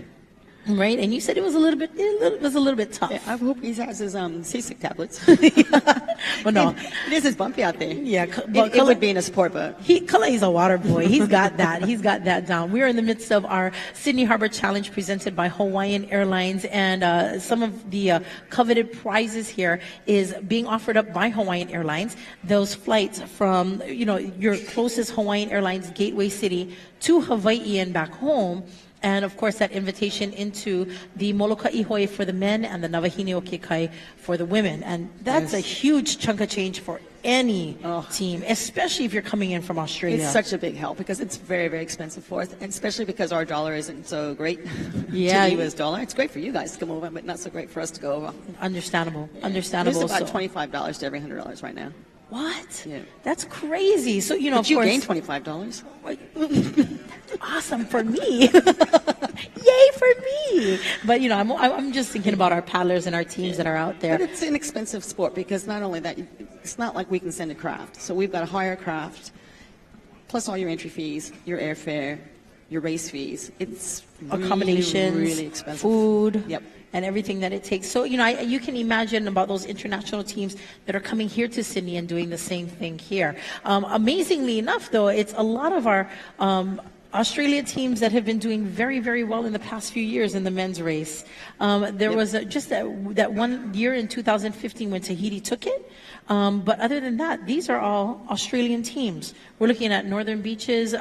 [SPEAKER 3] Right, and you said it was a little bit tough.
[SPEAKER 4] Yeah, I hope he has his seasick tablets.
[SPEAKER 3] Well, no,
[SPEAKER 4] it is bumpy out there.
[SPEAKER 3] Yeah,
[SPEAKER 4] but it would be in a sport boat.
[SPEAKER 3] Kalai's a water boy. He's got that. He's got that down. We're in the midst of our Sydney Harbor Challenge presented by Hawaiian Airlines, and some of the coveted prizes here is being offered up by Hawaiian Airlines. Those flights from your closest Hawaiian Airlines gateway city to Hawaii and back home. And, of course, that invitation into the Moloka Ihoi for the men and the Navahine o Kekai for the women. And that's a huge chunk of change for any team, especially if you're coming in from Australia.
[SPEAKER 4] It's such a big help because it's very, very expensive for us, and especially because our dollar isn't so great to the U.S. dollar. It's great for you guys to come over, but not so great for us to go over.
[SPEAKER 3] Understandable.
[SPEAKER 4] It's about $25 to every $100 right now.
[SPEAKER 3] What?
[SPEAKER 4] Yeah.
[SPEAKER 3] That's crazy. So,
[SPEAKER 4] but
[SPEAKER 3] of
[SPEAKER 4] you
[SPEAKER 3] course,
[SPEAKER 4] gained $25.
[SPEAKER 3] Awesome for me. Yay for me. But, I'm just thinking about our paddlers and our teams that are out there.
[SPEAKER 4] But it's an expensive sport because not only that, it's not like we can send a craft. So we've got to hire a craft, plus all your entry fees, your airfare, your race fees. It's
[SPEAKER 3] Accommodations,
[SPEAKER 4] really expensive.
[SPEAKER 3] food,
[SPEAKER 4] Yep.
[SPEAKER 3] and everything that it takes. So, you can imagine about those international teams that are coming here to Sydney and doing the same thing here. Amazingly enough, though, it's a lot of our Australia teams that have been doing very, very well in the past few years in the men's race. There was just that one year in 2015 when Tahiti took it. But other than that, these are all Australian teams. We're looking at Northern Beaches,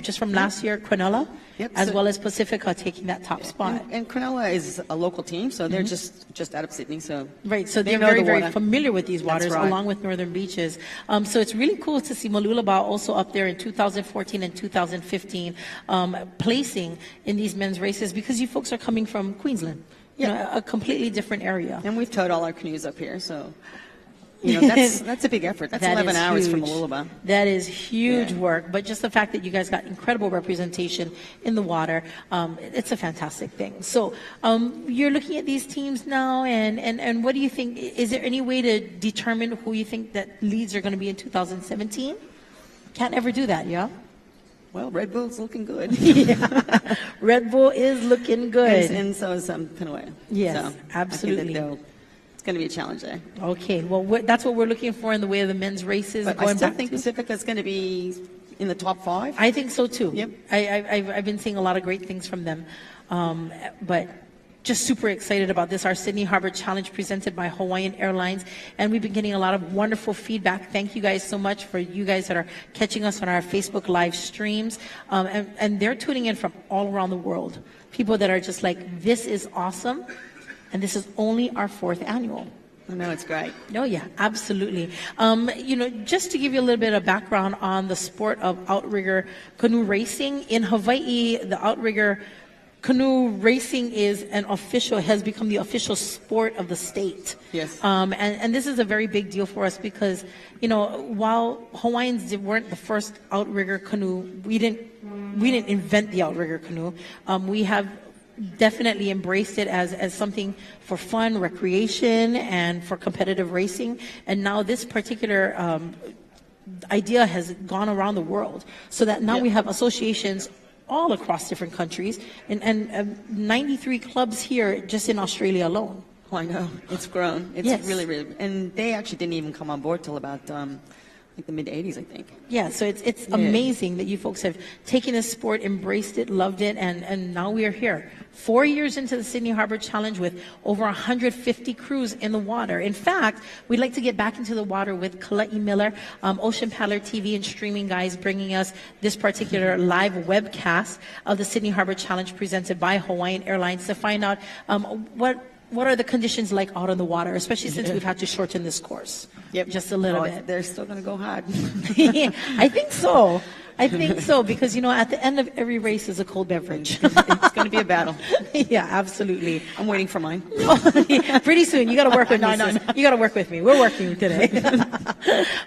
[SPEAKER 3] just from last year, Cronulla, as well as Pacifica taking that top spot.
[SPEAKER 4] And Cronulla is a local team, so they're just out of Sydney. So
[SPEAKER 3] right, so
[SPEAKER 4] they
[SPEAKER 3] they're
[SPEAKER 4] know
[SPEAKER 3] very,
[SPEAKER 4] the
[SPEAKER 3] very
[SPEAKER 4] water.
[SPEAKER 3] familiar with these waters,
[SPEAKER 4] That's right.
[SPEAKER 3] along with Northern Beaches. So it's really cool to see Mooloolaba also up there in 2014 and 2015, placing in these men's races, because you folks are coming from Queensland, a completely different area.
[SPEAKER 4] And we've towed all our canoes up here, so that's a big effort. That's
[SPEAKER 3] That
[SPEAKER 4] 11
[SPEAKER 3] is
[SPEAKER 4] hours from
[SPEAKER 3] huge.
[SPEAKER 4] Mooloolaba.
[SPEAKER 3] That is huge work. But just the fact that you guys got incredible representation in the water, it's a fantastic thing. So you're looking at these teams now, and what do you think? Is there any way to determine who you think that leads are going to be in 2017? Can't ever do that, yeah?
[SPEAKER 4] Well, Red Bull's looking good.
[SPEAKER 3] Yeah. Red Bull is looking good.
[SPEAKER 4] And so is Pinoy.
[SPEAKER 3] Yes,
[SPEAKER 4] so
[SPEAKER 3] absolutely.
[SPEAKER 4] I think that it's going to be a challenge there.
[SPEAKER 3] Okay, well, that's what we're looking for in the way of the men's races.
[SPEAKER 4] But I still think Pacifica's going to be in the top 5.
[SPEAKER 3] I think so too.
[SPEAKER 4] Yep.
[SPEAKER 3] I've been seeing a lot of great things from them, but just super excited about this, our Sydney Harbor Challenge presented by Hawaiian Airlines, and we've been getting a lot of wonderful feedback. Thank you guys so much for you guys that are catching us on our Facebook live streams, and they're tuning in from all around the world. People that are just like, this is awesome, and this is only our 4th annual.
[SPEAKER 4] I know, it's great.
[SPEAKER 3] Oh, yeah, absolutely. Just to give you a little bit of background on the sport of outrigger canoe racing, in Hawaii, the outrigger canoe racing has become the official sport of the state.
[SPEAKER 4] Yes.
[SPEAKER 3] And this is a very big deal for us because, while Hawaiians weren't the first outrigger canoe, we didn't invent the outrigger canoe. We have definitely embraced it as something for fun, recreation, and for competitive racing. And now this particular idea has gone around the world, so that now we have associations all across different countries, and 93 clubs here just in Australia alone.
[SPEAKER 4] Oh, I know. It's grown. It's really, really, and they actually didn't even come on board till about the mid-'80s, I think.
[SPEAKER 3] Yeah, so it's amazing that you folks have taken this sport, embraced it, loved it, and now we are here. 4 years into the Sydney Harbor Challenge with over 150 crews in the water. In fact, we'd like to get back into the water with Kala'i Miller, Ocean Paddler TV and streaming guys, bringing us this particular live webcast of the Sydney Harbor Challenge presented by Hawaiian Airlines to find out what are the conditions like out on the water, especially since we've had to shorten this course.
[SPEAKER 4] Yep.
[SPEAKER 3] Just a little bit.
[SPEAKER 4] They're still going to go hard.
[SPEAKER 3] I think so. Because, at the end of every race is a cold beverage.
[SPEAKER 4] It's going to be a battle.
[SPEAKER 3] Yeah, absolutely.
[SPEAKER 4] I'm waiting for mine.
[SPEAKER 3] Pretty soon. You got to work with me. No. You got to work with me. We're working today.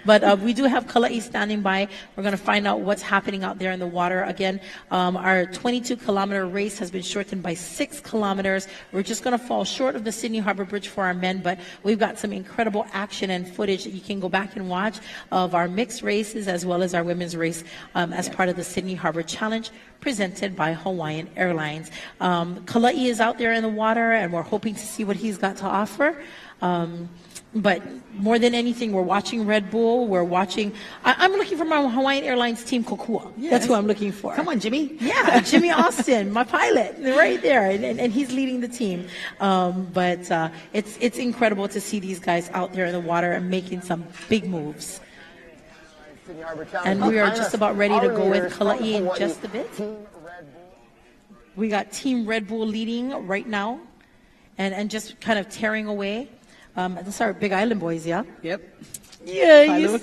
[SPEAKER 3] But we do have Kala'i standing by. We're going to find out what's happening out there in the water. Again, our 22-kilometer race has been shortened by 6 kilometers. We're just going to fall short of the Sydney Harbor Bridge for our men, but we've got some incredible action and footage that you can go back and watch of our mixed races as well as our women's race as part of the Sydney Harbor Challenge presented by Hawaiian Airlines. Kala'i is out there in the water, and we're hoping to see what he's got to offer. But more than anything, we're watching Red Bull. We're watching. I'm looking for my Hawaiian Airlines team, Kokua.
[SPEAKER 4] Yes.
[SPEAKER 3] That's who I'm looking for.
[SPEAKER 4] Come on, Jimmy.
[SPEAKER 3] Yeah, Jimmy Austin, my pilot, right there, and he's leading the team. But it's incredible to see these guys out there in the water and making some big moves. And we are just about ready to go with Kala'i in just a bit. We got Team Red Bull leading right now and just kind of tearing away. That's our Big Island boys, yeah?
[SPEAKER 4] Yep.
[SPEAKER 3] Yeah, you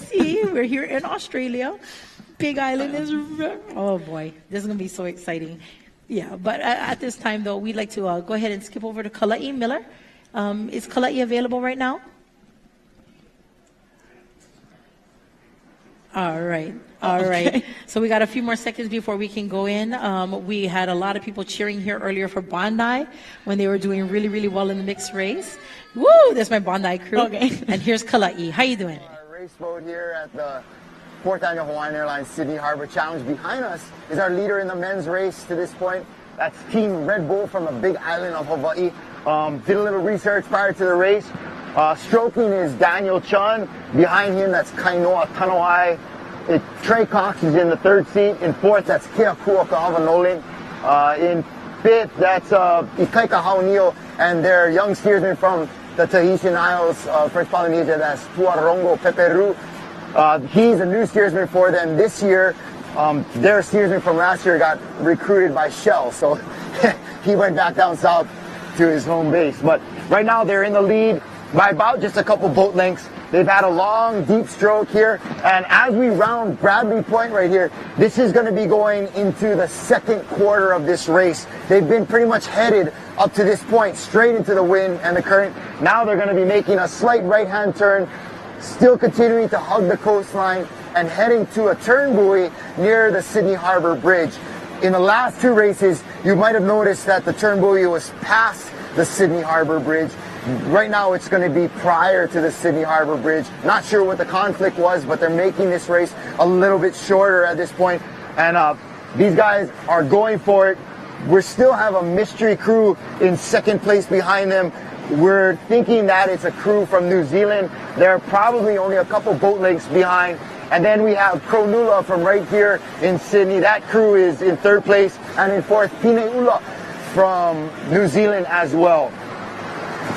[SPEAKER 3] see, we're here in Australia. Big Island is, oh boy, this is going to be so exciting. Yeah, but at this time, though, we'd like to go ahead and skip over to Kala'i Miller. Is Kala'i available right now? All right. So we got a few more seconds before we can go in. We had a lot of people cheering here earlier for Bondi when they were doing really, really well in the mixed race. Woo! There's my Bondi crew. Okay. And here's Kala'i. How you doing?
[SPEAKER 1] Race boat here at the 4th Annual Hawaiian Airlines Sydney Harbor Challenge. Behind us is our leader in the men's race to this point. That's Team Red Bull from the big island of Hawaii. Did a little research prior to the race. Stroking is Daniel Chun. Behind him, that's Kainoa Tanawai. Trey Cox is in the 3rd seat. In 4th, that's Keakua Kahavanolin. In 5th, that's Ikaika Haunio and their young steersman from the Tahitian Isles, French Polynesia, that's Tuarongo Peperu. He's a new steersman for them this year. Their steersman from last year got recruited by Shell, so he went back down south to his home base. But right now they're in the lead by about just a couple boat lengths. They've had a long, deep stroke here, and as we round Bradley Point right here, this is going to be going into the 2nd quarter of this race. They've been pretty much headed up to this point, straight into the wind and the current. Now they're going to be making a slight right-hand turn, still continuing to hug the coastline and heading to a turn buoy near the Sydney Harbor Bridge. In the last 2 races, you might have noticed that the turn buoy was past the Sydney Harbor Bridge. Right now it's going to be prior to the Sydney Harbor Bridge. Not sure what the conflict was, but they're making this race a little bit shorter at this point. And these guys are going for it. We still have a mystery crew in 2nd place behind them. We're thinking that it's a crew from New Zealand. They're probably only a couple boat lengths behind. And then we have Kronula from right here in Sydney. That crew is in 3rd place. And in 4th, Pineula from New Zealand as well.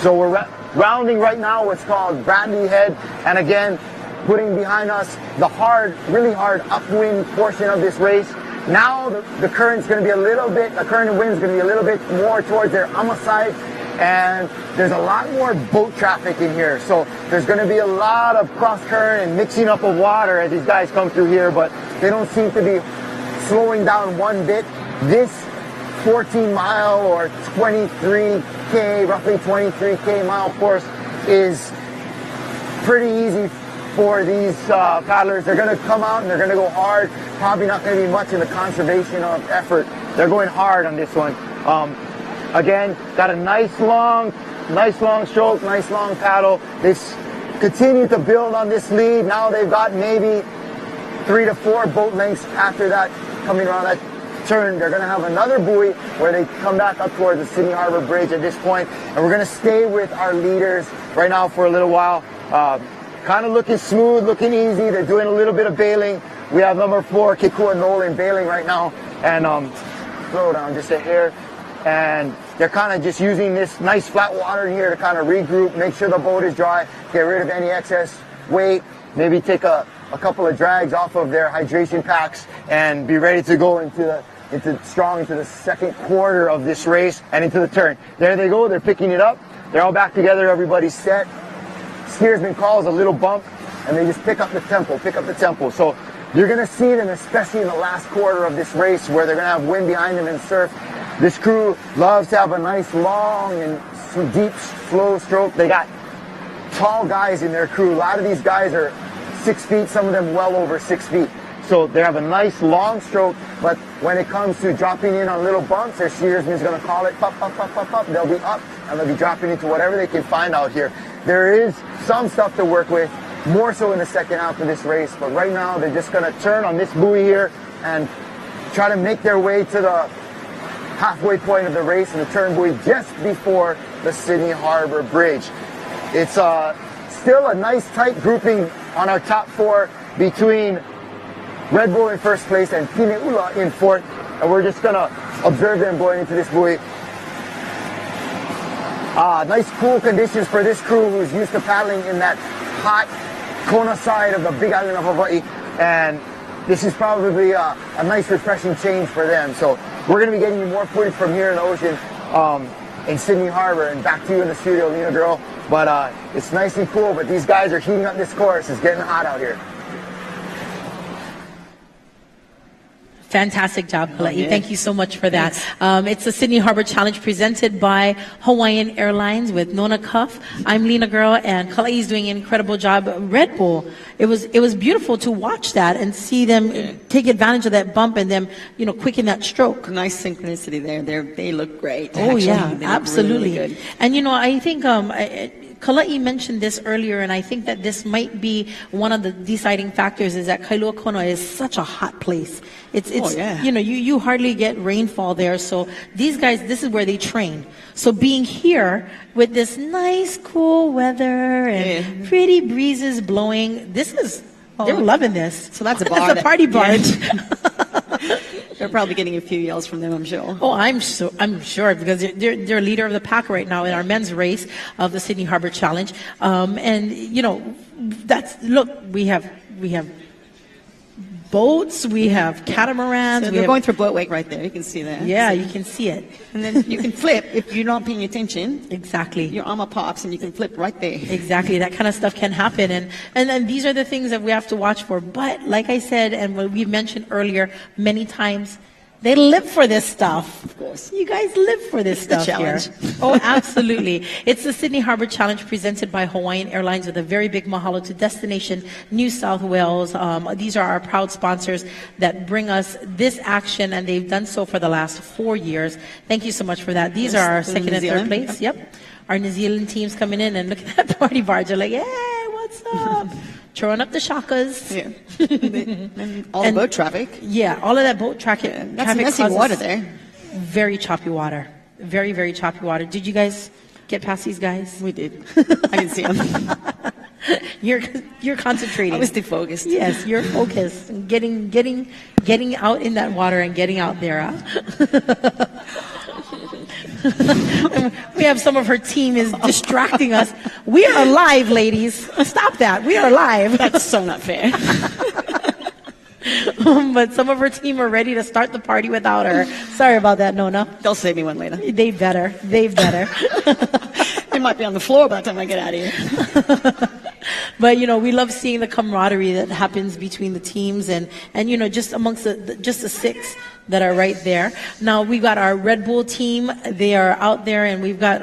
[SPEAKER 1] So we're rounding right now what's called Bradley Head. And again, putting behind us the really hard upwind portion of this race. Now the current's going to be the current and wind's going to be a little bit more towards their Ama side. And there's a lot more boat traffic in here. So there's going to be a lot of cross current and mixing up of water as these guys come through here, but they don't seem to be slowing down one bit. This 14-mile or 23K, roughly 23K mile course is pretty easy for these paddlers. They're going to come out and they're going to go hard. Probably not going to be much in the conservation of effort. They're going hard on this one. Again, got a nice long stroke, nice long paddle. They've continued to build on this lead. Now they've got maybe 3 to 4 boat lengths after that coming around that turn. They're going to have another buoy where they come back up towards the Sydney Harbor Bridge at this point. And we're going to stay with our leaders right now for a little while. Kind of looking smooth, looking easy. They're doing a little bit of bailing. We have number 4, Kikua Nolan, bailing right now. And slow down just a hair. And they're kind of just using this nice flat water in here to kind of regroup, make sure the boat is dry, get rid of any excess weight, maybe take a couple of drags off of their hydration packs and be ready to go into the 2nd quarter of this race and into the turn. There they go, they're picking it up. They're all back together, everybody's set. Steersman calls a little bump and they just pick up the tempo. So you're going to see them, especially in the last quarter of this race where they're going to have wind behind them and surf. This crew loves to have a nice long and deep slow stroke. They got tall guys in their crew. A lot of these guys are 6 feet, some of them well over 6 feet. So they have a nice long stroke, but when it comes to dropping in on little bumps, their steersman's going to call it pop, pop, pop, pop, pop. They'll be up and they'll be dropping into whatever they can find out here. There is some stuff to work with, more so in the 2nd half of this race, but right now they're just going to turn on this buoy here and try to make their way to the halfway point of the race and the turn buoy just before the Sydney Harbor Bridge. It's still a nice tight grouping on our top 4 between Red Bull in 1st place and Pineula in 4th, and we're just gonna observe them going into this buoy. Nice cool conditions for this crew who's used to paddling in that hot Kona side of the big island of Hawaii, and this is probably a nice refreshing change for them. So we're going to be getting you more footage from here in the ocean in Sydney Harbor, and back to you in the studio, Lena girl. But it's nice and cool, but these guys are heating up this course. It's getting hot out here.
[SPEAKER 3] Fantastic job, Kala'i. Thank you so much for that. It's the Sydney Harbor Challenge presented by Hawaiian Airlines with Nona Cuff. I'm Lena Girl, and Kala'i's doing an incredible job. Red Bull, it was beautiful to watch that and see them take advantage of that bump and them, quicken that stroke.
[SPEAKER 4] Nice synchronicity there. They look great.
[SPEAKER 3] Oh,
[SPEAKER 4] actually.
[SPEAKER 3] yeah, absolutely.
[SPEAKER 4] Really good.
[SPEAKER 3] And, I think Kala'i mentioned this earlier, and I think that this might be one of the deciding factors is that Kailua Kona is such a hot place. It's you know, you hardly get rainfall there. So these guys, this is where they train. So being here with this nice, cool weather and pretty breezes blowing, they're loving this.
[SPEAKER 4] So that's a bar.
[SPEAKER 3] That's a party bar.
[SPEAKER 4] They're probably getting a few yells from them, I'm sure.
[SPEAKER 3] Oh, I'm sure, because they're leader of the pack right now in our men's race of the Sydney Harbor Challenge. And you know, we have boats, we have catamarans.
[SPEAKER 4] So they're going through boat wake right there. You can see that.
[SPEAKER 3] Yeah, you can see it.
[SPEAKER 4] And then you can flip if you're not paying attention.
[SPEAKER 3] Exactly.
[SPEAKER 4] Your armor pops and you can flip right there.
[SPEAKER 3] Exactly. That kind of stuff can happen. And then these are the things that we have to watch for. But like I said, and what we mentioned earlier many times, they live for this stuff.
[SPEAKER 4] Of course.
[SPEAKER 3] You guys live for this stuff
[SPEAKER 4] challenge.
[SPEAKER 3] here. Oh, absolutely. It's the Sydney Harbor Challenge presented by Hawaiian Airlines with a very big mahalo to Destination New South Wales. These are our proud sponsors that bring us this action, and they've done so for the last 4 years. Thank you so much for that. These are our second and third place. Yep. Our New Zealand team's coming in, and look at that party barge. They're like, hey, what's up? Throwing up the shakas.
[SPEAKER 4] Yeah. And all the boat traffic.
[SPEAKER 3] Yeah, all of that boat traffic.
[SPEAKER 4] That's messy water there.
[SPEAKER 3] Very choppy water. Very, very choppy water. Did you guys get past these guys?
[SPEAKER 4] We did. I didn't see them.
[SPEAKER 3] You're concentrating.
[SPEAKER 4] I was defocused.
[SPEAKER 3] Yes, you're focused. Getting out in that water and getting out there. Huh? We have some of her team is distracting us. We are live, ladies. Stop that. We are live.
[SPEAKER 4] That's so not fair.
[SPEAKER 3] But some of her team are ready to start the party without her. Sorry about that, Nona.
[SPEAKER 4] They'll save me one later.
[SPEAKER 3] They better.
[SPEAKER 4] They might be on the floor by the time I get out of here.
[SPEAKER 3] But, you know, we love seeing the camaraderie that happens between the teams and you know, just amongst just the six that are right there. Now, we've got our Red Bull team. They are out there, and we've got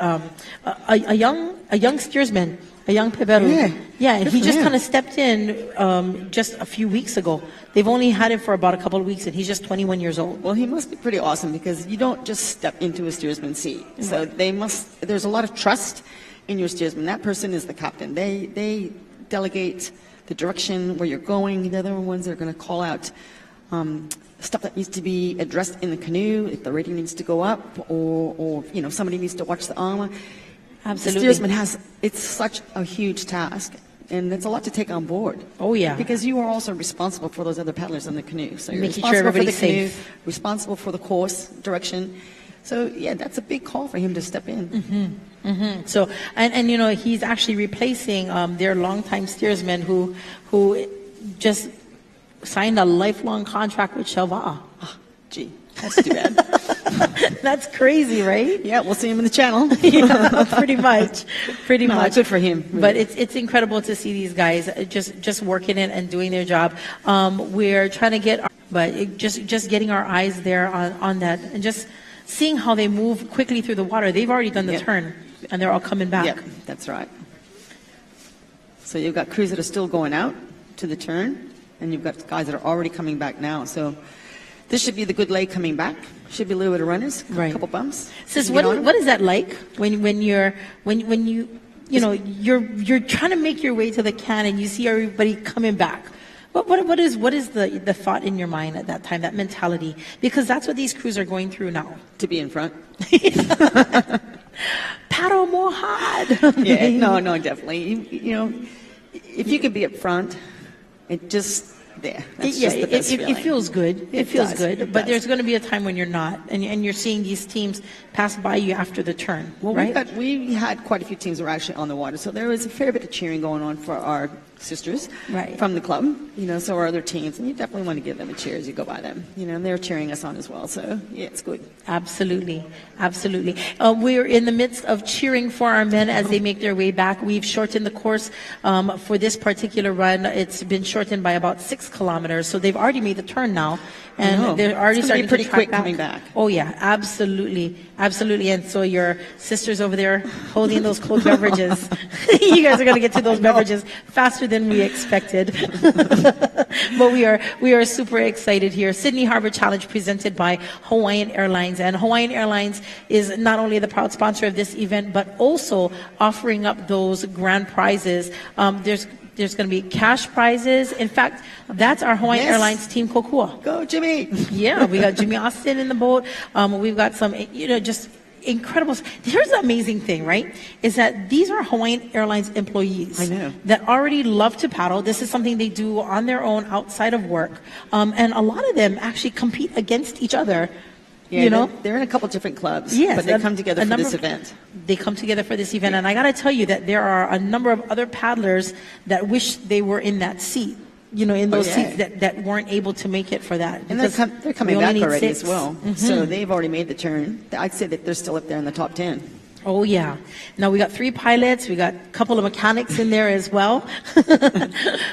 [SPEAKER 3] a young steersman, a young Peberu. Yeah, and he just kind of stepped in just a few weeks ago. They've only had him for about a couple of weeks, and he's just 21 years old.
[SPEAKER 4] Well, he must be pretty awesome, because you don't just step into a steersman seat. So there's a lot of trust in your steersman. That person is the captain. They delegate the direction where you're going. They're the ones that are going to call out stuff that needs to be addressed in the canoe, if the rating needs to go up, or you know, somebody needs to watch the armor.
[SPEAKER 3] Absolutely.
[SPEAKER 4] The steersman it's such a huge task, and it's a lot to take on board.
[SPEAKER 3] Oh, yeah.
[SPEAKER 4] Because you are also responsible for those other paddlers in the canoe. So you're
[SPEAKER 3] making
[SPEAKER 4] responsible
[SPEAKER 3] sure everybody's
[SPEAKER 4] for the canoe,
[SPEAKER 3] safe.
[SPEAKER 4] responsible for the course, direction. So, yeah, that's a big call for him to step in.
[SPEAKER 3] Mm-hmm. Mm-hmm. So, and you know, he's actually replacing their longtime steersman who just signed a lifelong contract with Shelva'a.
[SPEAKER 4] Oh, gee, that's too bad.
[SPEAKER 3] That's crazy, right?
[SPEAKER 4] Yeah, we'll see him in the channel.
[SPEAKER 3] Yeah, pretty much.
[SPEAKER 4] Good for him. Really.
[SPEAKER 3] But it's incredible to see these guys just working it and doing their job. We're trying to just getting our eyes there on that, and just seeing how they move quickly through the water. They've already done the turn, and they're all coming back.
[SPEAKER 4] Yeah, that's right. So you've got crews that are still going out to the turn, and you've got guys that are already coming back now. So this should be the good leg coming back. Should be a little bit of runners, a couple bumps.
[SPEAKER 3] Sis, what is that like when you're trying to make your way to the can and you see everybody coming back? What is the thought in your mind at that time, that mentality? Because that's what these crews are going through now.
[SPEAKER 4] To be in front.
[SPEAKER 3] Paddle more hard.
[SPEAKER 4] Yeah, no, definitely. You know, if you could be up front, it just there. That's just the best feeling.
[SPEAKER 3] It feels good. It feels good. But there's going to be a time when you're not, and you're seeing these teams pass by you after the turn.
[SPEAKER 4] Well,
[SPEAKER 3] right?
[SPEAKER 4] we had quite a few teams that were actually on the water, so there was a fair bit of cheering going on for our sisters from the club, you know, so our other teams, and you definitely want to give them a cheer as you go by them, you know, and they're cheering us on as well, so yeah, it's good.
[SPEAKER 3] Absolutely. We're in the midst of cheering for our men as they make their way back. We've shortened the course for this particular run. It's been shortened by about 6 kilometers, so they've already made the turn now, and they're already starting
[SPEAKER 4] pretty
[SPEAKER 3] to track
[SPEAKER 4] quick coming back.
[SPEAKER 3] Oh yeah, absolutely, and so your sisters over there holding those cold beverages, you guys are going to get to those beverages faster faster than we expected. But we are super excited here. Sydney Harbor Challenge presented by Hawaiian Airlines. And Hawaiian Airlines is not only the proud sponsor of this event, but also offering up those grand prizes. There's going to be cash prizes. In fact, that's our Hawaiian Airlines team kokua.
[SPEAKER 4] Go, Jimmy!
[SPEAKER 3] Yeah, we got Jimmy Austin in the boat. We've got some, just incredible. Here's the amazing thing, right? Is that these are Hawaiian Airlines employees.
[SPEAKER 4] I know.
[SPEAKER 3] That already love to paddle. This is something they do on their own outside of work. And a lot of them actually compete against each other.
[SPEAKER 4] Yeah, they're in a couple different clubs,
[SPEAKER 3] yes,
[SPEAKER 4] but they come together for this event.
[SPEAKER 3] They come together for this event, and I got to tell you that there are a number of other paddlers that wish they were in that seat. In those seats that weren't able to make it for that.
[SPEAKER 4] And they're coming back already as well. So they've already made the turn. I'd say that they're still up there in the top 10.
[SPEAKER 3] Oh, yeah. Now, we got 3 pilots. We got a couple of mechanics in there as well.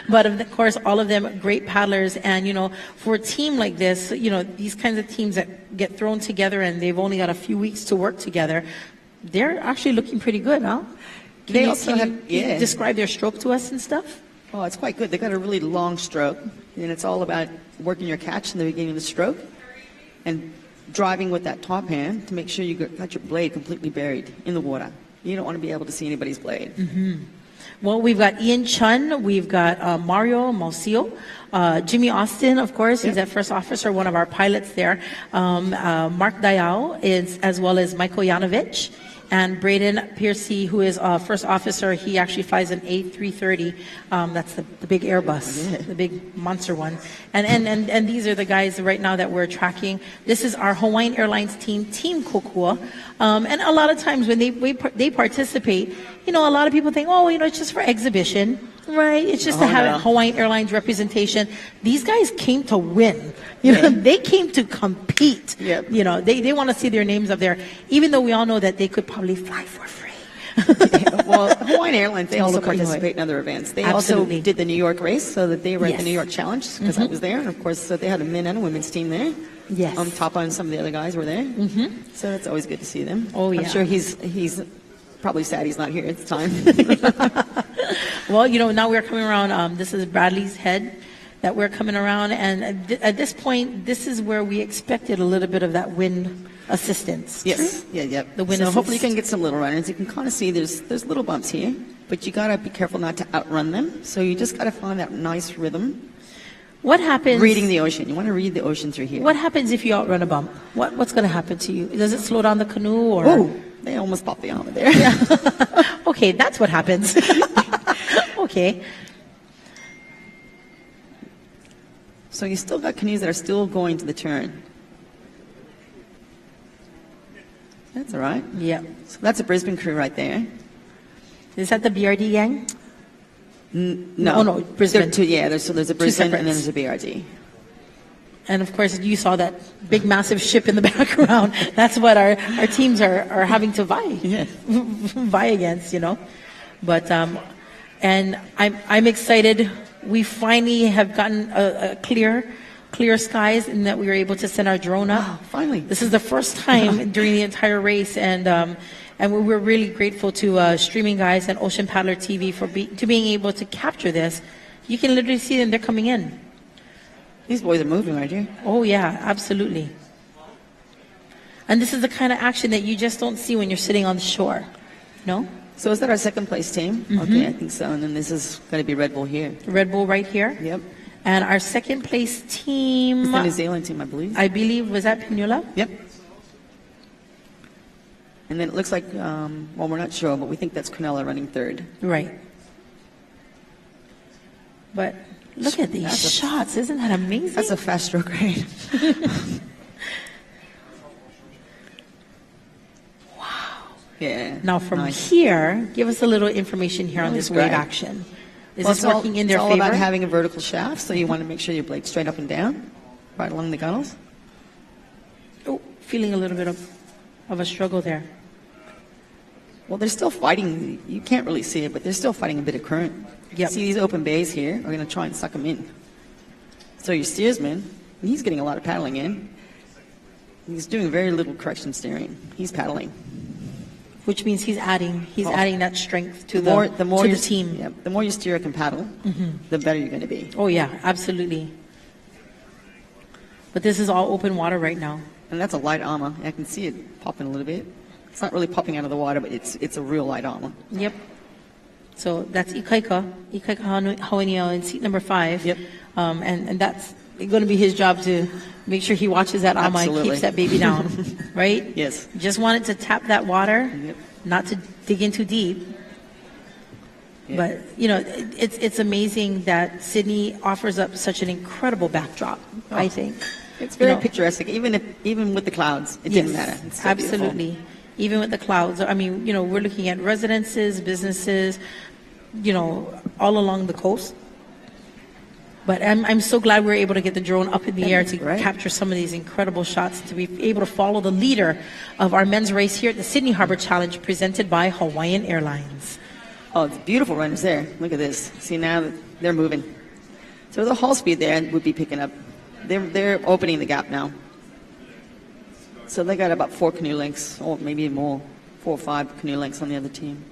[SPEAKER 3] But, of course, all of them great paddlers. And, for a team like this, these kinds of teams that get thrown together and they've only got a few weeks to work together, they're actually looking pretty good, huh? Can you describe their stroke to us and stuff?
[SPEAKER 4] Oh, it's quite good. They've got a really long stroke, and it's all about working your catch in the beginning of the stroke and driving with that top hand to make sure you got your blade completely buried in the water. You don't want to be able to see anybody's blade.
[SPEAKER 3] Mm-hmm. Well, we've got Ian Chun, we've got Mario Malcio, Jimmy Austin, of course, he's that first officer, one of our pilots there. Mark Diao is, as well as Michael Yanovich. And Braden Piercy, who is first officer, he actually flies an A330. That's the big Airbus, the big monster one. And these are the guys right now that we're tracking. This is our Hawaiian Airlines team kokua. And a lot of times when they participate, a lot of people think, it's just for exhibition. Right, it's just to have Hawaiian Airlines representation. These guys came to win. They came to compete.
[SPEAKER 4] Yep.
[SPEAKER 3] They want to see their names up there, even though we all know that they could probably fly for free.
[SPEAKER 4] Well, Hawaiian Airlines, they also participate in other events. They also did the New York race, so that they were at the New York Challenge, because I was there. And, of course, so they had a men and a women's team there.
[SPEAKER 3] Yes.
[SPEAKER 4] Top on some of the other guys were there. So it's always good to see them.
[SPEAKER 3] Oh, yeah.
[SPEAKER 4] I'm sure he's probably sad he's not here at the time.
[SPEAKER 3] Well, now we're coming around. This is Bradley's head that we're coming around. And at this point, this is where we expected a little bit of that wind assistance.
[SPEAKER 4] Yes.
[SPEAKER 3] True?
[SPEAKER 4] Yeah.
[SPEAKER 3] The wind
[SPEAKER 4] so hopefully you can get some little runners. You can kind of see there's little bumps here, but you got to be careful not to outrun them. So you just got to find that nice rhythm.
[SPEAKER 3] What happens?
[SPEAKER 4] Reading the ocean. You want to read the ocean through here.
[SPEAKER 3] What happens if you outrun a bump? What's going to happen to you? Does it slow down the canoe or?
[SPEAKER 4] Oh, they almost popped the armor there.
[SPEAKER 3] Yeah. Okay, that's what happens. Okay.
[SPEAKER 4] So you still got canoes that are still going to the turn. That's all right.
[SPEAKER 3] Yeah.
[SPEAKER 4] So that's a Brisbane crew right there.
[SPEAKER 3] Is that the BRD gang?
[SPEAKER 4] No.
[SPEAKER 3] Oh, no, Brisbane.
[SPEAKER 4] There's a Brisbane and then there's a BRD.
[SPEAKER 3] And of course, you saw that big, massive ship in the background. That's what our teams are having to vie against, But and I'm excited. We finally have gotten a clear skies, and that we were able to send our drone up.
[SPEAKER 4] Oh, finally!
[SPEAKER 3] This is the first time during the entire race, and we're really grateful to Streaming Guys and Ocean Paddler TV for being able to capture this. You can literally see them; they're coming in.
[SPEAKER 4] These boys are moving right here.
[SPEAKER 3] Oh, yeah, absolutely. And this is the kind of action that you just don't see when you're sitting on the shore. No?
[SPEAKER 4] So is that our second place team? Okay, I think so. And then this is going to be Red Bull here.
[SPEAKER 3] Red Bull right here?
[SPEAKER 4] Yep.
[SPEAKER 3] And our second place team...
[SPEAKER 4] It's the New Zealand team, I believe.
[SPEAKER 3] I believe, was that Pinula?
[SPEAKER 4] Yep. And then it looks like, we're not sure, but we think that's Quinella running third.
[SPEAKER 3] Right. But... look at these shots. Isn't that amazing?
[SPEAKER 4] That's a fast stroke rate.
[SPEAKER 3] Wow.
[SPEAKER 4] Yeah.
[SPEAKER 3] Now from here, give us a little information here on this wave action. Is this working in their favor?
[SPEAKER 4] It's all about having a vertical shaft, so you want to make sure your blade's straight up and down, right along the gunnels.
[SPEAKER 3] Oh, feeling a little bit of a struggle there.
[SPEAKER 4] Well, they're still fighting. You can't really see it, but they're still fighting a bit of current.
[SPEAKER 3] Yep.
[SPEAKER 4] See these open bays here? We're going to try and suck them in. So your steersman, he's getting a lot of paddling in. He's doing very little correction steering. He's paddling.
[SPEAKER 3] which means he's adding that strength to
[SPEAKER 4] the
[SPEAKER 3] the team.
[SPEAKER 4] Yeah, the more you steer a paddle, the better you're going to be.
[SPEAKER 3] Oh yeah, absolutely. But this is all open water right now.
[SPEAKER 4] And that's a light armor. I can see it popping a little bit. It's not really popping out of the water, but it's a real light armor.
[SPEAKER 3] Yep. So that's Ikaika Hawenio in seat number 5.
[SPEAKER 4] Yep.
[SPEAKER 3] And that's going to be his job to make sure he watches that ama and keeps that baby down, right?
[SPEAKER 4] Yes.
[SPEAKER 3] Just wanted to tap that water, not to dig in too deep.
[SPEAKER 4] Yeah.
[SPEAKER 3] But, you know, it's amazing that Sydney offers up such an incredible backdrop, I think.
[SPEAKER 4] It's very picturesque, even with the clouds. It didn't matter. It's so
[SPEAKER 3] absolutely.
[SPEAKER 4] Beautiful.
[SPEAKER 3] Even with the clouds. I mean, you know, we're looking at residences, businesses, you know, all along the coast. But I'm so glad we were able to get the drone up in the air to capture some of these incredible shots, to be able to follow the leader of our men's race here at the Sydney Harbor Challenge presented by Hawaiian Airlines.
[SPEAKER 4] Oh, it's beautiful runners there. Look at this. See, now they're moving. So the whole speed there would be picking up. They're opening the gap now. So they got about 4 canoe lengths, or maybe more, 4 or 5 canoe lengths on the other team.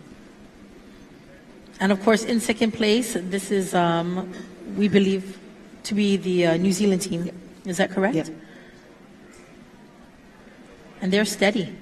[SPEAKER 3] And of course, in second place, this is, we believe, to be the New Zealand team. Yep. Is that correct?
[SPEAKER 4] Yep.
[SPEAKER 3] And they're steady.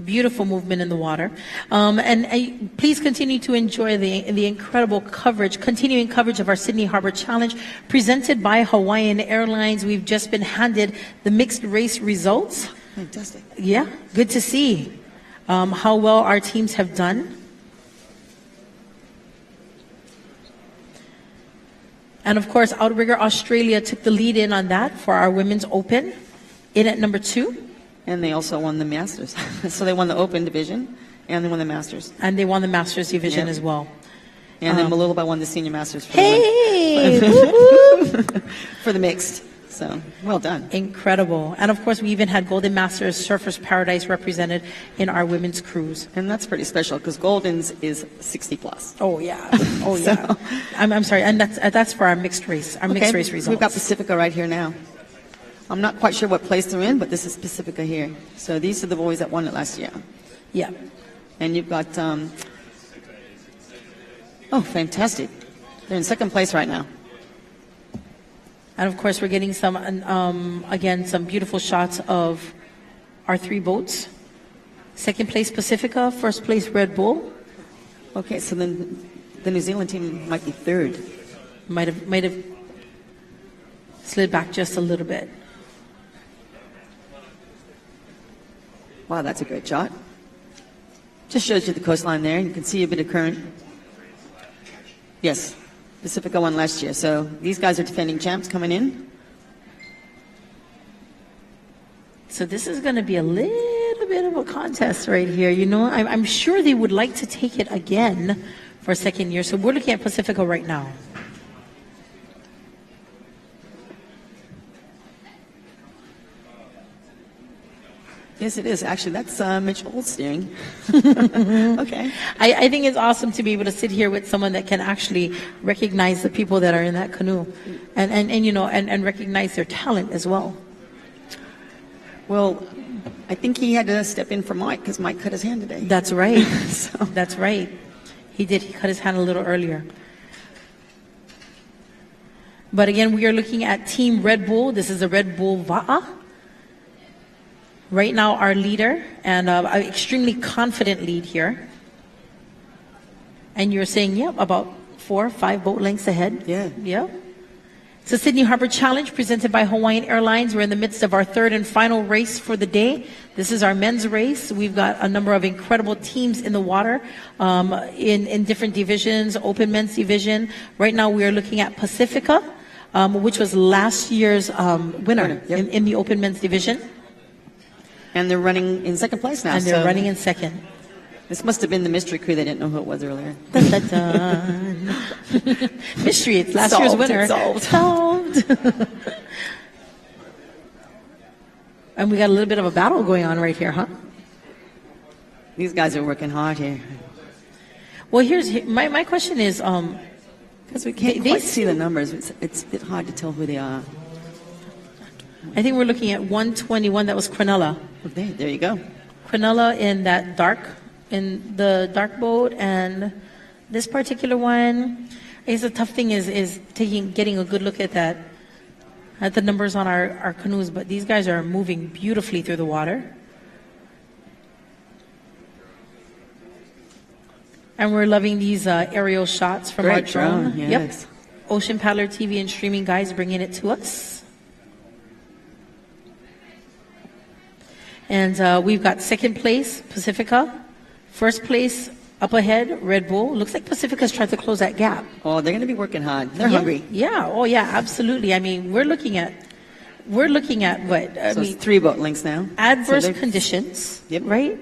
[SPEAKER 3] Beautiful movement in the water. And please continue to enjoy the incredible coverage, continuing coverage of our Sydney Harbor Challenge presented by Hawaiian Airlines. We've just been handed the mixed race results.
[SPEAKER 4] Fantastic.
[SPEAKER 3] Yeah, good to see how well our teams have done. And of course, Outrigger Australia took the lead in on that for our Women's Open, in at number 2.
[SPEAKER 4] And they also won the Masters. So they won the Open division, and they won the Masters.
[SPEAKER 3] And they won the Masters division as well.
[SPEAKER 4] And then Malulaba won the Senior Masters for for the mixed. So, well done.
[SPEAKER 3] Incredible. And of course, we even had Golden Masters Surfers Paradise represented in our women's cruise.
[SPEAKER 4] And that's pretty special, because Golden's is 60 plus.
[SPEAKER 3] Oh, yeah. Oh, yeah. I'm sorry. And that's for our mixed race, mixed race results.
[SPEAKER 4] We've got Pacifica right here now. I'm not quite sure what place they're in, but this is Pacifica here. So these are the boys that won it last year.
[SPEAKER 3] Yeah.
[SPEAKER 4] And you've got, oh, fantastic. They're in second place right now.
[SPEAKER 3] And of course, we're getting some, again, some beautiful shots of our 3 boats. Second place Pacifica, first place Red Bull.
[SPEAKER 4] Okay, so then the New Zealand team might be third.
[SPEAKER 3] Might have slid back just a little bit.
[SPEAKER 4] Wow, that's a great shot. Just shows you the coastline there. You can see a bit of current. Yes, Pacifica won last year. So these guys are defending champs coming in.
[SPEAKER 3] So this is going to be a little bit of a contest right here. You know, I'm sure they would like to take it again for a second year. So we're looking at Pacifica right now.
[SPEAKER 4] Yes, it is. Actually, that's Mitch Old steering. Okay.
[SPEAKER 3] I think it's awesome to be able to sit here with someone that can actually recognize the people that are in that canoe and you know, and recognize their talent as well.
[SPEAKER 4] Well, I think he had to step in for Mike because Mike cut his hand today.
[SPEAKER 3] That's right. That's right. He did. He cut his hand a little earlier. But again, we are looking at Team Red Bull. This is a Red Bull Va'a. Right now, our leader, and an extremely confident lead here. And you're saying, yep, about 4 or 5 boat lengths ahead.
[SPEAKER 4] Yeah.
[SPEAKER 3] Yep. It's the Sydney Harbor Challenge presented by Hawaiian Airlines. We're in the midst of our 3rd and final race for the day. This is our men's race. We've got a number of incredible teams in the water in different divisions, Open Men's Division. Right now, we are looking at Pacifica, which was last year's winner in the Open Men's Division.
[SPEAKER 4] And they're running in second place now.
[SPEAKER 3] And they're running in second.
[SPEAKER 4] This must have been the mystery crew. They didn't know who it was earlier.
[SPEAKER 3] Dun, dun, dun. Mystery. It's last year's winner. Solved. And we got a little bit of a battle going on right here, huh?
[SPEAKER 4] These guys are working hard here.
[SPEAKER 3] Well, here's my question is,
[SPEAKER 4] because we can't quite see the numbers. It's a bit hard to tell who they are.
[SPEAKER 3] I think we're looking at 121. That was Cronulla.
[SPEAKER 4] There you go.
[SPEAKER 3] Cronulla in that in the dark boat, and this particular one. I guess the tough thing is getting a good look at the numbers on our canoes. But these guys are moving beautifully through the water. And we're loving these aerial shots from our drone.
[SPEAKER 4] Yes.
[SPEAKER 3] Yep. Ocean Paddler TV and streaming guys bringing it to us. And we've got second place, Pacifica. First place, up ahead, Red Bull. Looks like Pacifica's trying to close that gap.
[SPEAKER 4] Oh, they're going to be working hard. They're hungry.
[SPEAKER 3] Yeah. Oh, yeah, absolutely. I mean, we're looking at what?
[SPEAKER 4] It's 3 boat links now.
[SPEAKER 3] Adverse conditions,
[SPEAKER 4] Yep.
[SPEAKER 3] right?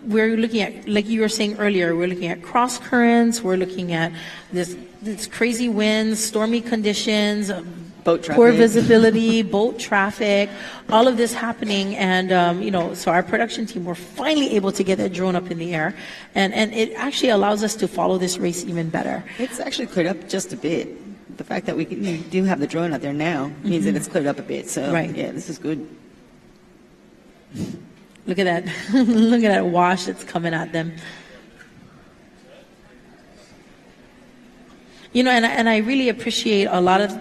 [SPEAKER 3] We're looking at, like you were saying earlier, we're looking at cross currents. We're looking at this crazy winds, stormy conditions,
[SPEAKER 4] boat traffic,
[SPEAKER 3] poor visibility, boat traffic, all of this happening. And, so our production team, we're finally able to get that drone up in the air. And it actually allows us to follow this race even better.
[SPEAKER 4] It's actually cleared up just a bit. The fact that we do have the drone out there now means that it's cleared up a bit. So,
[SPEAKER 3] right.
[SPEAKER 4] Yeah, this is good.
[SPEAKER 3] Look at that. Look at that wash that's coming at them. And I really appreciate a lot of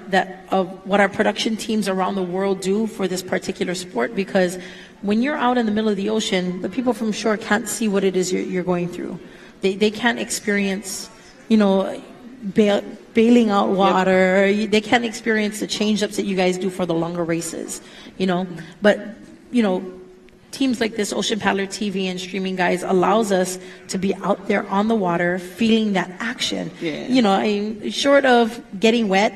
[SPEAKER 3] what our production teams around the world do for this particular sport, because when you're out in the middle of the ocean, the people from shore can't see what it is you're going through. They can't experience, bailing out water. Yep. They can't experience the change-ups that you guys do for the longer races, But, teams like this, Ocean Paddler TV and streaming guys, allows us to be out there on the water, feeling that action. Yeah. Short of getting wet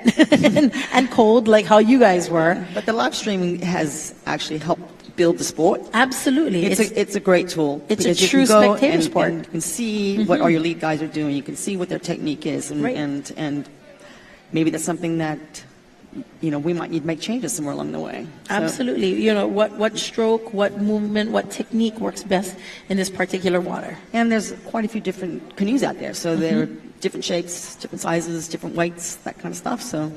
[SPEAKER 3] and cold like how you guys were.
[SPEAKER 4] But the live streaming has actually helped build the sport.
[SPEAKER 3] Absolutely.
[SPEAKER 4] It's a great tool.
[SPEAKER 3] It's a true spectator sport.
[SPEAKER 4] And you can see what all your lead guys are doing. You can see what their technique is. And maybe that's something that we might need to make changes somewhere along the way.
[SPEAKER 3] Absolutely. What stroke, what movement, what technique works best in this particular water.
[SPEAKER 4] And there's quite a few different canoes out there. So there are different shapes, different sizes, different weights, that kind of stuff. So.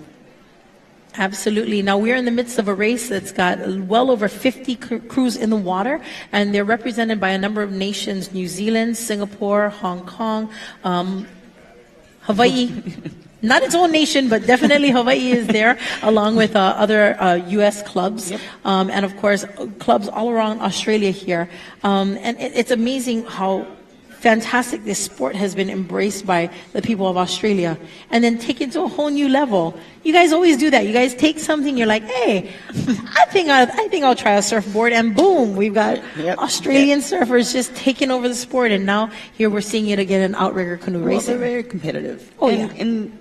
[SPEAKER 3] Absolutely. Now we're in the midst of a race that's got well over 50 crews in the water, and they're represented by a number of nations: New Zealand, Singapore, Hong Kong, Hawaii. Not its own nation, but definitely Hawaii is there, along with other U.S. clubs, yep. And of course clubs all around Australia here. And it's amazing how fantastic this sport has been embraced by the people of Australia, and then taken to a whole new level. You guys always do that. You guys take something, you're like, hey, I think I'll try a surfboard, and boom, we've got Australian surfers just taking over the sport. And now here we're seeing it again in outrigger canoe racing.
[SPEAKER 4] They're very competitive.
[SPEAKER 3] Oh,
[SPEAKER 4] and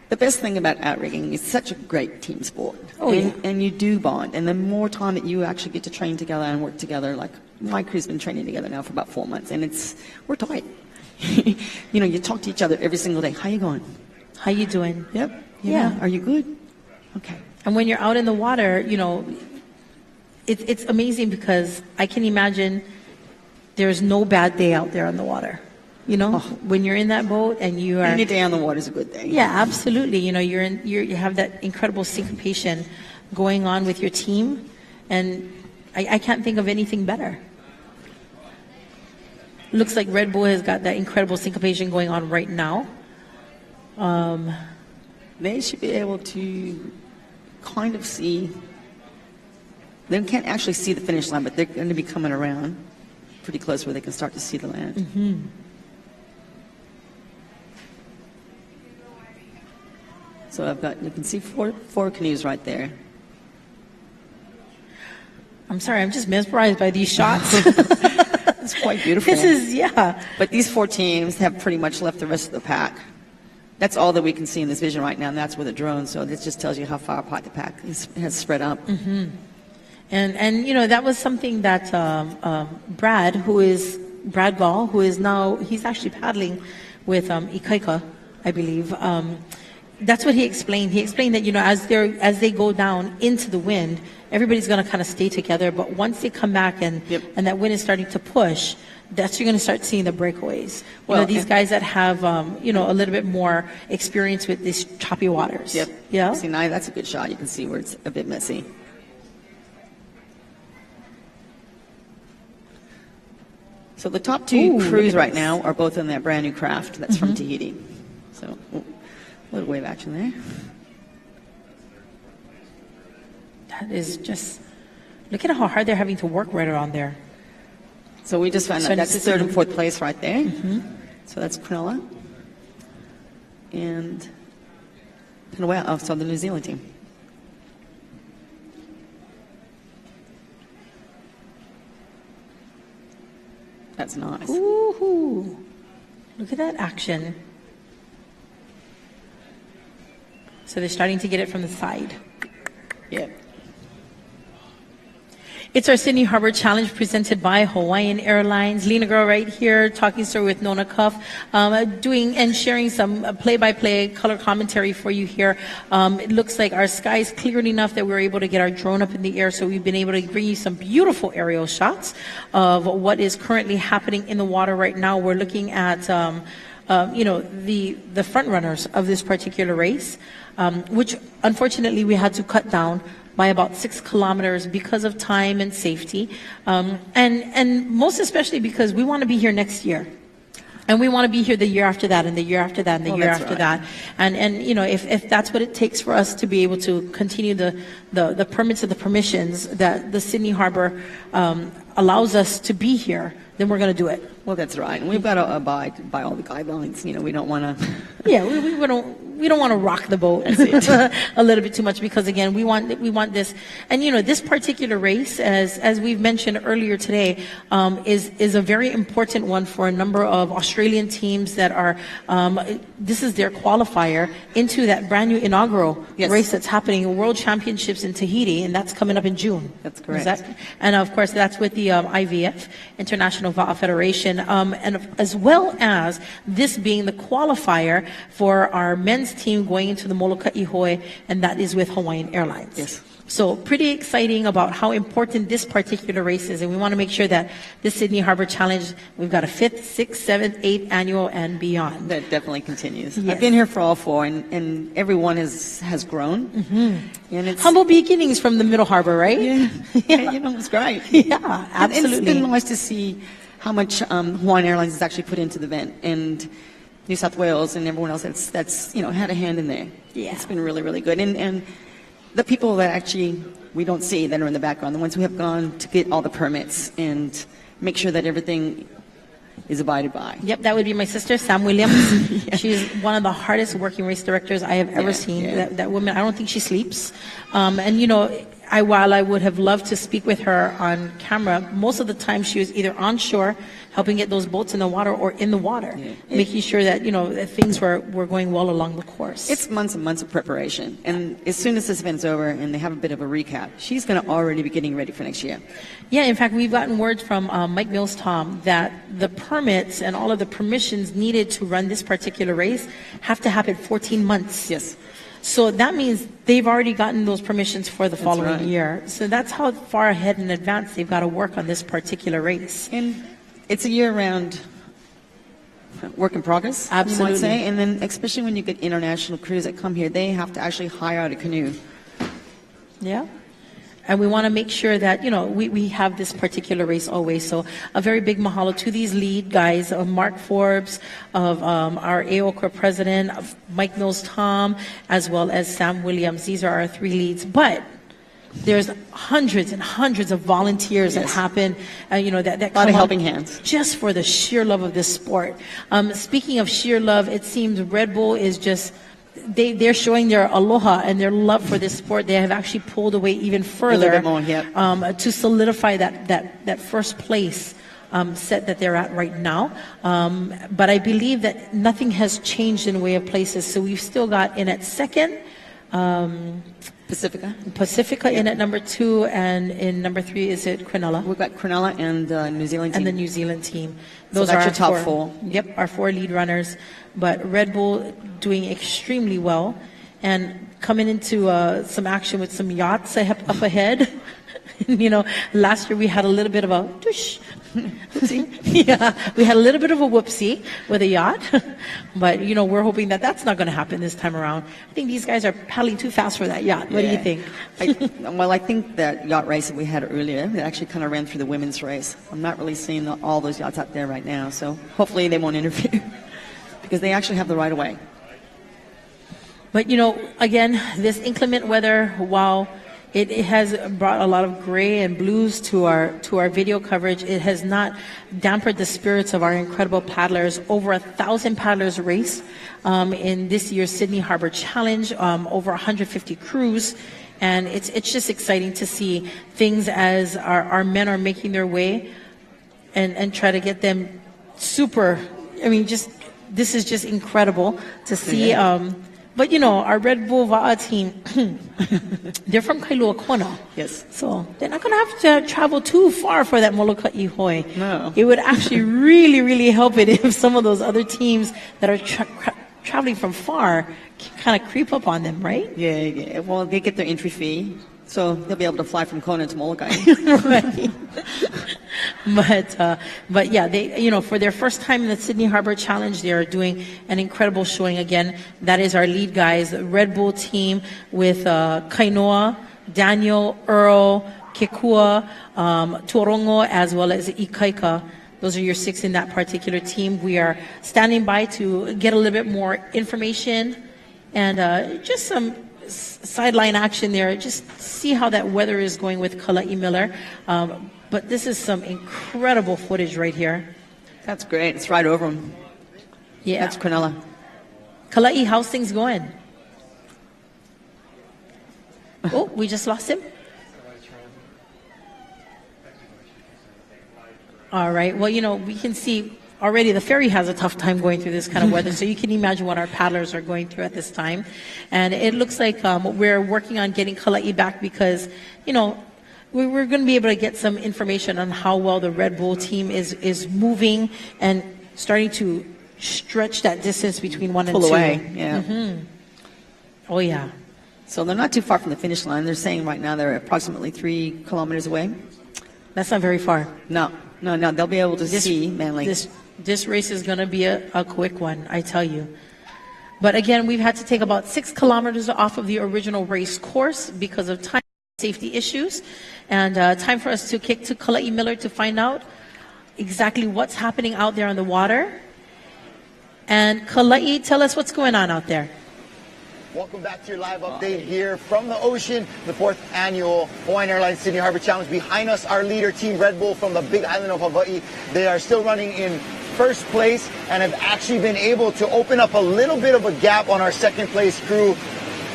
[SPEAKER 4] the best thing about outrigging is such a great team sport. And you do bond. And the more time that you actually get to train together and work together, like my crew's been training together now for about 4 months, and we're tight. You talk to each other every single day. How you going?
[SPEAKER 3] How you doing?
[SPEAKER 4] Yep.
[SPEAKER 3] Yeah.
[SPEAKER 4] Are you good? Okay.
[SPEAKER 3] And when you're out in the water, it's amazing, because I can imagine there's no bad day out there on the water. When you're in that boat and you are...
[SPEAKER 4] Any day on the water is a good day.
[SPEAKER 3] Yeah, absolutely. You have that incredible syncopation going on with your team, and I can't think of anything better. Looks like Red Bull has got that incredible syncopation going on right now.
[SPEAKER 4] They should be able to kind of see... They can't actually see the finish line, but they're going to be coming around pretty close where they can start to see the land.
[SPEAKER 3] Mm-hmm.
[SPEAKER 4] So you can see four canoes right there.
[SPEAKER 3] I'm sorry, I'm just mesmerized by these shots.
[SPEAKER 4] It's quite beautiful. But these 4 teams have pretty much left the rest of the pack. That's all that we can see in this vision right now, and that's with a drone. So this just tells you how far apart the pack has spread up.
[SPEAKER 3] Mm-hmm. And that was something that Brad Gall, who is now, he's actually paddling with Ikaika, I believe. That's what he explained. He explained that, as they go down into the wind, everybody's going to kind of stay together. But once they come back and that wind is starting to push, that's you're going to start seeing the breakaways. These guys that have, a little bit more experience with these choppy waters.
[SPEAKER 4] Yep.
[SPEAKER 3] Yeah.
[SPEAKER 4] See, now that's a good shot. You can see where it's a bit messy. So the top two crews right now are both in that brand new craft that's from Tahiti. So a little wave action there.
[SPEAKER 3] That is just, look at how hard they're having to work right around there.
[SPEAKER 4] So we just found out that's third and fourth place right there. So that's Cronulla. And Pinawa, so the New Zealand team. That's nice.
[SPEAKER 3] Ooh, look at that action. So they're starting to get it from the side.
[SPEAKER 4] Yeah.
[SPEAKER 3] It's our Sydney Harbor Challenge presented by Hawaiian Airlines. Lena Girl right here, talking story with Nona Cuff, doing and sharing some play-by-play color commentary for you here. It looks like our sky is cleared enough that we're able to get our drone up in the air, so we've been able to bring you some beautiful aerial shots of what is currently happening in the water right now. We're looking at the front runners of this particular race, which unfortunately we had to cut down by about 6 kilometers because of time and safety, and most especially because we want to be here next year. And we want to be here the year after that, and the year after that, and the year after that. And if that's what it takes for us to be able to continue the permits and the permissions that the Sydney Harbor allows us to be here, then we're going to do it.
[SPEAKER 4] Well, that's right. And we've got to abide by all the guidelines. We don't want to.
[SPEAKER 3] Yeah, we don't want to rock the boat a little bit too much, because again, we want this. And this particular race, as we've mentioned earlier today, is a very important one for a number of Australian teams that are. This is their qualifier into that brand new inaugural race that's happening, World Championships in Tahiti, and that's coming up in June.
[SPEAKER 4] That's correct.
[SPEAKER 3] And of course, that's with the IVF, International Va'a Federation, and as well as this being the qualifier for our men's team going into the Molokai Ihoi, and that is with Hawaiian Airlines.
[SPEAKER 4] Yes.
[SPEAKER 3] So pretty exciting about how important this particular race is, and we want to make sure that this Sydney Harbor Challenge, we've got a 5th, 6th, 7th, 8th annual and beyond.
[SPEAKER 4] That definitely continues.
[SPEAKER 3] Yes.
[SPEAKER 4] I've been here for all 4, and everyone has grown. And it's
[SPEAKER 3] humble beginnings from the Middle Harbor, right?
[SPEAKER 4] Yeah, it's great.
[SPEAKER 3] Yeah, absolutely.
[SPEAKER 4] It's been nice to see how much Hawaiian Airlines has actually put into the event, and New South Wales and everyone else that's had a hand in there.
[SPEAKER 3] Yeah.
[SPEAKER 4] It's been really, really good. And the people that actually we don't see that are in the background, the ones who have gone to get all the permits and make sure that everything is abided by.
[SPEAKER 3] Yep, that would be my sister, Sam Williams. She's one of the hardest working race directors I have ever seen.
[SPEAKER 4] Yeah.
[SPEAKER 3] That woman, I don't think she sleeps. While I would have loved to speak with her on camera, most of the time she was either on shore, helping get those boats in the water, or in the water, making sure that, that things were going well along the course.
[SPEAKER 4] It's months and months of preparation. And as soon as this event's over and they have a bit of a recap, she's going to already be getting ready for next year.
[SPEAKER 3] Yeah, in fact, we've gotten word from Mike Mills, Tom, that the permits and all of the permissions needed to run this particular race have to happen 14 months.
[SPEAKER 4] Yes.
[SPEAKER 3] So that means they've already gotten those permissions for the following year. So that's how far ahead in advance they've got to work on this particular race.
[SPEAKER 4] And it's a year-round work in progress,
[SPEAKER 3] Absolutely.
[SPEAKER 4] you might say. And then especially when you get international crews that come here, they have to actually hire out a canoe.
[SPEAKER 3] Yeah. And we want to make sure that, we have this particular race always. So a very big mahalo to these lead guys, of Mark Forbes, of our AOCRA president, of Mike Mills Tom, as well as Sam Williams. These are our 3 leads. But there's hundreds and hundreds of volunteers that happen, that
[SPEAKER 4] a lot
[SPEAKER 3] come
[SPEAKER 4] of helping hands.
[SPEAKER 3] Just for the sheer love of this sport. Speaking of sheer love, it seems Red Bull is just... They're showing their aloha and their love for this sport. They have actually pulled away even further to solidify that first place set that they're at right now. But I believe that nothing has changed in way of places. So we've still got in at second. Pacifica in at number 2, and in number 3 is it Cronulla?
[SPEAKER 4] We've got Cronulla and New Zealand team.
[SPEAKER 3] And the New Zealand team.
[SPEAKER 4] Those are our top 4.
[SPEAKER 3] Yep, our 4 lead runners. But Red Bull doing extremely well and coming into some action with some yachts up ahead. Last year we had a little bit of a tush Yeah, we had a little bit of a whoopsie with a yacht, but we're hoping that that's not going to happen this time around. I think these guys are paddling too fast for that yacht. What do you think?
[SPEAKER 4] I think that yacht race that we had earlier, it actually kind of ran through the women's race. I'm not really seeing all those yachts out there right now, so hopefully they won't interfere because they actually have the right of way.
[SPEAKER 3] But again, this inclement weather, while it has brought a lot of gray and blues to our video coverage, it has not dampened the spirits of our incredible paddlers. Over 1,000 paddlers raced in this year's Sydney Harbor Challenge, over 150 crews. And it's just exciting to see things as our men are making their way and try to get them this is just incredible to see. But our Red Bull Va'a team, they're from Kailua Kona.
[SPEAKER 4] Yes.
[SPEAKER 3] So they're not going to have to travel too far for that Molokai Ihoi.
[SPEAKER 4] No.
[SPEAKER 3] It would actually really, really help it if some of those other teams that are traveling from far kind of creep up on them, right?
[SPEAKER 4] Yeah. Well, they get their entry fee, so they'll be able to fly from Kona to Molokai.
[SPEAKER 3] Right. But yeah, they for their first time in the Sydney Harbor Challenge, they are doing an incredible showing again. That is our lead guys, the Red Bull team with Kainoa, Daniel, Earl, Kekua, Tuorongo, as well as Ikaika. Those are your 6 in that particular team. We are standing by to get a little bit more information and just some sideline action there. Just see how that weather is going with Kala'i Miller. But this is some incredible footage right here.
[SPEAKER 4] That's great. It's right over them.
[SPEAKER 3] Yeah.
[SPEAKER 4] That's Cronulla.
[SPEAKER 3] Kala'i, how's things going? Oh, we just lost him. All right. Well, we can see already the ferry has a tough time going through this kind of weather, so you can imagine what our paddlers are going through at this time. And it looks like we're working on getting Kala'i back because, we're going to be able to get some information on how well the Red Bull team is moving and starting to stretch that distance between 1 and 2.
[SPEAKER 4] Pull away, yeah.
[SPEAKER 3] Mm-hmm. Oh, yeah.
[SPEAKER 4] So they're not too far from the finish line. They're saying right now they're approximately 3 kilometers away.
[SPEAKER 3] That's not very far.
[SPEAKER 4] No. They'll be able to see Manly.
[SPEAKER 3] This race is going to be a quick one, I tell you. But again, we've had to take about 6 kilometers off of the original race course because of time safety issues. And time for us to kick to Kala'i Miller to find out exactly what's happening out there on the water. And Kala'i, tell us what's going on out there.
[SPEAKER 1] Welcome back to your live update here from the ocean, the 4th annual Hawaiian Airlines Sydney Harbor Challenge. Behind us, our leader, Team Red Bull from the Big Island of Hawaii. They are still running in first place and have actually been able to open up a little bit of a gap on our second place crew.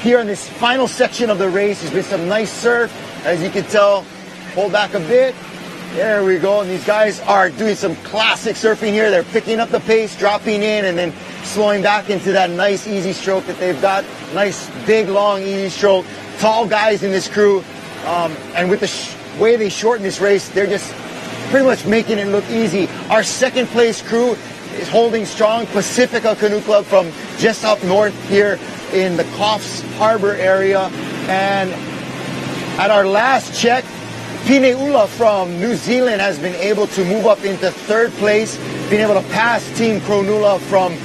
[SPEAKER 1] Here in this final section of the race, there's been some nice surf. As you can tell, hold back a bit. There we go. And these guys are doing some classic surfing here. They're picking up the pace, dropping in, and then slowing back into that nice, easy stroke that they've got. Nice, big, long, easy stroke. Tall guys in this crew. And with the way they shorten this race, they're just pretty much making it look easy. Our second place crew is holding strong. Pacifica Canoe Club from just up north here in the Coffs Harbor area. And at our last check, Pineula from New Zealand has been able to move up into third place, being able to pass Team Cronulla from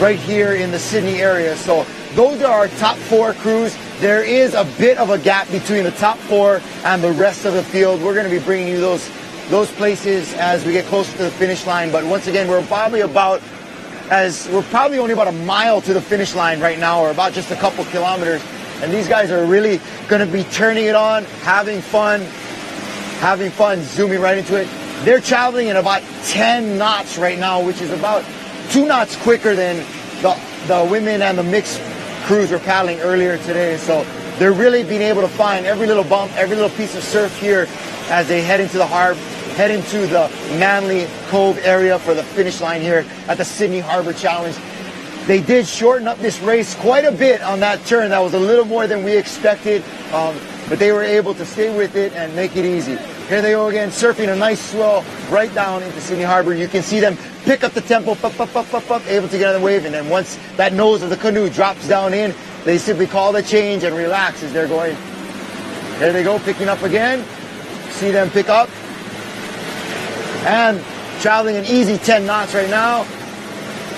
[SPEAKER 1] right here in the Sydney area. So those are our top 4 crews. There is a bit of a gap between the top 4 and the rest of the field. We're going to be bringing you those places as we get closer to the finish line. But once again, we're probably only about a mile to the finish line right now, or about just a couple kilometers. And these guys are really going to be turning it on, having fun, zooming right into it. They're traveling in about 10 knots right now, which is about 2 knots quicker than the women and the mixed crews were paddling earlier today. So they're really being able to find every little bump, every little piece of surf here as they head into the Manly Cove area for the finish line here at the Sydney Harbor Challenge. They did shorten up this race quite a bit on that turn. That was a little more than we expected, but they were able to stay with it and make it easy. Here they go again, surfing a nice swell right down into Sydney Harbor. You can see them pick up the tempo, able to get on the wave. And then once that nose of the canoe drops down in, they simply call the change and relax as they're going. Here they go, picking up again. See them pick up. And traveling an easy 10 knots right now.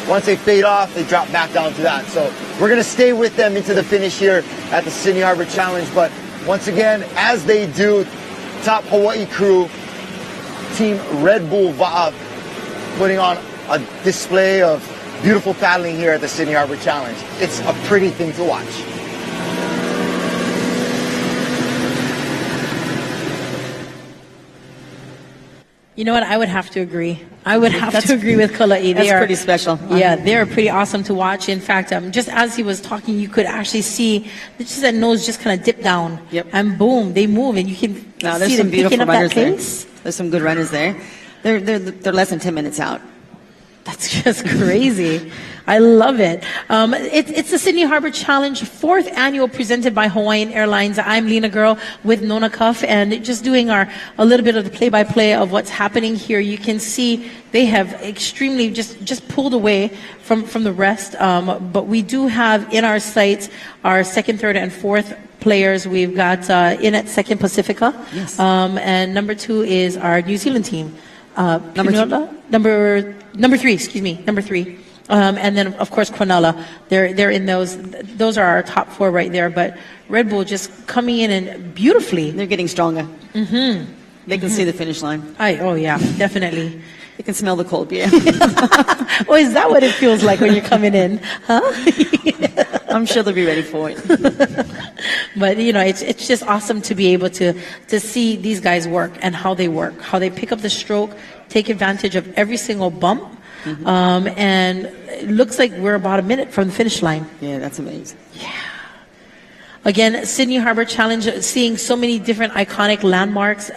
[SPEAKER 1] Once they fade off, they drop back down to that. So we're going to stay with them into the finish here at the Sydney Harbor Challenge. But once again, as they do, top Hawaii crew, Team Red Bull Va'a, putting on a display of beautiful paddling here at the Sydney Harbor Challenge. It's a pretty thing to watch.
[SPEAKER 3] You know what? I would have to agree. I would have to agree with Kala'i.
[SPEAKER 4] That's pretty special.
[SPEAKER 3] Yeah, they're pretty awesome to watch. In fact, just as he was talking, you could actually see just that nose just kind of dip down.
[SPEAKER 4] Yep.
[SPEAKER 3] And boom, they move, and you can see them picking up that pace.
[SPEAKER 4] There's some good runners there. They're less than 10 minutes out.
[SPEAKER 3] That's just crazy. I love it. It's the Sydney Harbor Challenge, 4th annual, presented by Hawaiian Airlines. I'm Lena Girl with Nona Cuff, and just doing a little bit of the play-by-play of what's happening here. You can see they have extremely just pulled away from the rest. But we do have in our sights our 2nd, 3rd, and 4th players. We've got in at 2nd Pacifica,
[SPEAKER 4] yes.
[SPEAKER 3] And number 2 is our New Zealand team.
[SPEAKER 4] Number
[SPEAKER 3] 3. And then, of course, Cronulla. They're in those. Those are our top 4 right there. But Red Bull just coming in and beautifully.
[SPEAKER 4] They're getting stronger. Mm-hmm. They can see the finish line.
[SPEAKER 3] Oh, yeah, definitely.
[SPEAKER 4] They can smell the cold beer.
[SPEAKER 3] Well, is that what it feels like when you're coming in? Huh?
[SPEAKER 4] I'm sure they'll be ready for it.
[SPEAKER 3] But, it's just awesome to be able to see these guys work and how they work, how they pick up the stroke, take advantage of every single bump. Mm-hmm. And it looks like we're about a minute from the finish line.
[SPEAKER 4] Yeah, that's amazing.
[SPEAKER 3] Yeah. Again, Sydney Harbor Challenge, seeing so many different iconic landmarks.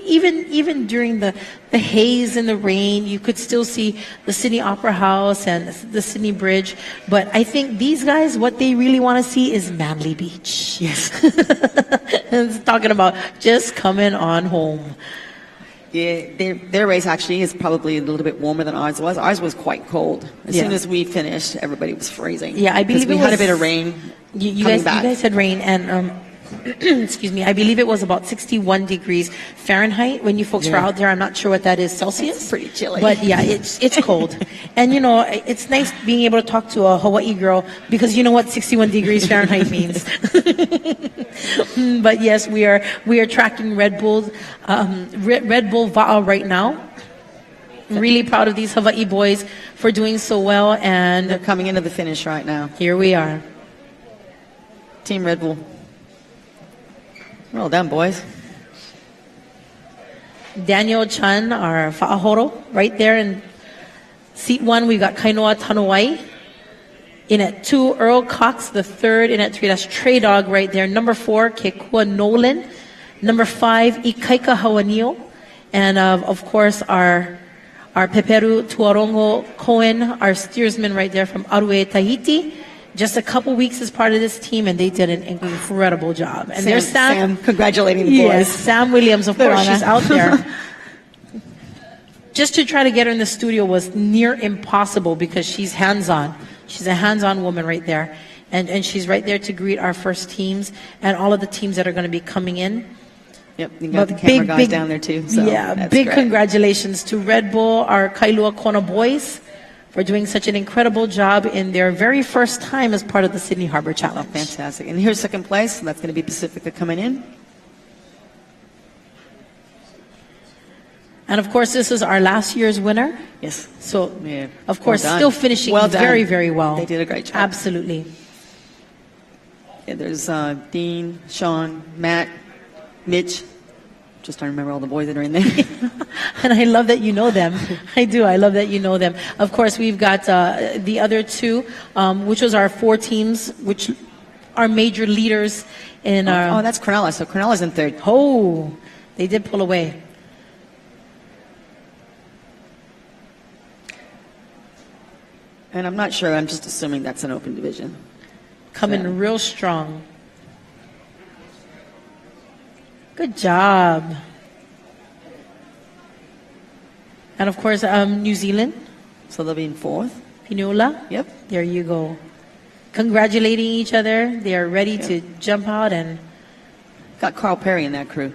[SPEAKER 3] Even during the haze and the rain, you could still see the Sydney Opera House and the Sydney Bridge. But I think these guys, what they really want to see is Manly Beach.
[SPEAKER 4] Yes.
[SPEAKER 3] It's talking about just coming on home.
[SPEAKER 4] Yeah, their race actually is probably a little bit warmer than ours was. Ours was quite cold. As soon as we finished, everybody was freezing.
[SPEAKER 3] Yeah, I believe
[SPEAKER 4] we had a bit of rain.
[SPEAKER 3] You guys had rain, and excuse me, I believe it was about 61 degrees Fahrenheit when you folks were out there. I'm not sure what that is Celsius.
[SPEAKER 4] It's pretty chilly.
[SPEAKER 3] But yeah, it's cold. And it's nice being able to talk to a Hawaii girl because you know what 61 degrees Fahrenheit means. But yes, we are tracking Red Bull Va'a right now. Really proud of these Hawaii boys for doing so well, and
[SPEAKER 4] they're coming into the finish right now.
[SPEAKER 3] Here we are.
[SPEAKER 4] Team Red Bull. Well done, boys.
[SPEAKER 3] Daniel Chan, our Fa'ahoro, right there in seat 1. We've got Kainoa Tanuai. In at 2, Earl Cox, the 3rd. In at 3, that's Trey Dog right there. Number 4, Kekua Nolan. Number 5, Ikaika Hawanio. And of course, our Peperu Tuarongo Cohen, our steersman right there from Arue, Tahiti. Just a couple weeks as part of this team, and they did an incredible job. And there's
[SPEAKER 4] Sam congratulating the boys.
[SPEAKER 3] Yes, Sam Williams, of course, she's out there. Just to try to get her in the studio was near impossible because she's hands-on. She's a hands-on woman right there. And she's right there to greet our first teams and all of the teams that are going to be coming in.
[SPEAKER 4] Yep, you got the camera guys down there too. So
[SPEAKER 3] yeah, big great. Congratulations to Red Bull, our Kailua Kona boys, for doing such an incredible job in their very first time as part of the Sydney Harbor Challenge.
[SPEAKER 4] Oh, fantastic. And here's 2nd place. That's going to be Pacifica coming in.
[SPEAKER 3] And of course, this is our last year's winner.
[SPEAKER 4] Yes.
[SPEAKER 3] So, of course, still finishing very, very well.
[SPEAKER 4] They did a great job.
[SPEAKER 3] Absolutely.
[SPEAKER 4] Yeah, there's Dean, Sean, Matt, Mitch. Just trying to remember all the boys that are in there.
[SPEAKER 3] And I love that you know them. I do. I love that you know them. Of course, we've got the other 2, which was our 4 teams, which are major leaders in our...
[SPEAKER 4] Oh, that's Cronulla. So Cronulla's in 3rd.
[SPEAKER 3] Oh, they did pull away.
[SPEAKER 4] And I'm not sure. I'm just assuming that's an open division.
[SPEAKER 3] Coming real strong. Good job. And of course, New Zealand.
[SPEAKER 4] So they'll be in 4th.
[SPEAKER 3] Pinula.
[SPEAKER 4] Yep.
[SPEAKER 3] There you go. Congratulating each other. They are ready to jump out and...
[SPEAKER 4] Got Carl Perry in that crew.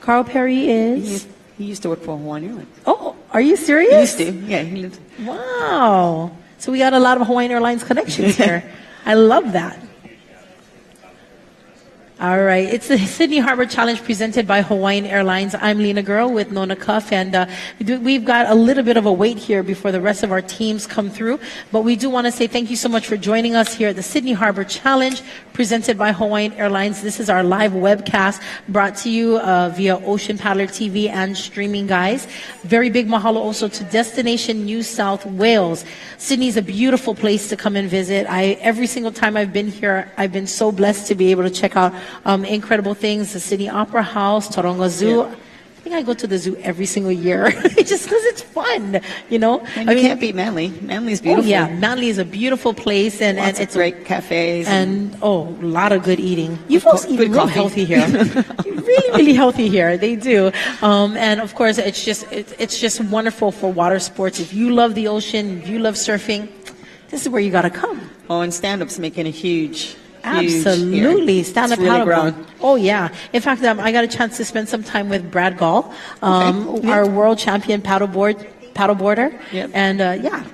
[SPEAKER 3] Carl Perry is...
[SPEAKER 4] He used to work for Hawaiian Airlines.
[SPEAKER 3] Oh, are you serious?
[SPEAKER 4] He used to, yeah. He lived.
[SPEAKER 3] Wow. So we got a lot of Hawaiian Airlines connections here. I love that. All right. It's the Sydney Harbor Challenge presented by Hawaiian Airlines. I'm Lena Girl with Nona Cuff, and we've got a little bit of a wait here before the rest of our teams come through. But we do want to say thank you so much for joining us here at the Sydney Harbor Challenge presented by Hawaiian Airlines. This is our live webcast brought to you via Ocean Paddler TV and streaming, guys. Very big mahalo also to Destination New South Wales. Sydney's a beautiful place to come and visit. Every single time I've been here, I've been so blessed to be able to check out incredible things, the Sydney Opera House, Taronga Zoo.
[SPEAKER 4] Yeah.
[SPEAKER 3] I think I go to the zoo every single year just because it's fun, you know.
[SPEAKER 4] And you can't beat Manly. Manly's beautiful.
[SPEAKER 3] Oh, yeah, Manly is a beautiful place, and it's
[SPEAKER 4] great cafes.
[SPEAKER 3] And a lot of good eating. You folks eat real
[SPEAKER 4] coffee.
[SPEAKER 3] healthy here. Really, really healthy here. They do. And of course, it's just wonderful for water sports. If you love the ocean, if you love surfing, this is where you got to come.
[SPEAKER 4] Oh, and stand-up's making a huge
[SPEAKER 3] Absolutely. Stand up
[SPEAKER 4] really
[SPEAKER 3] paddleboard. Oh, yeah. In fact, I got a chance to spend some time with Brad Gall, our world champion paddleboarder.
[SPEAKER 4] Yep.
[SPEAKER 3] And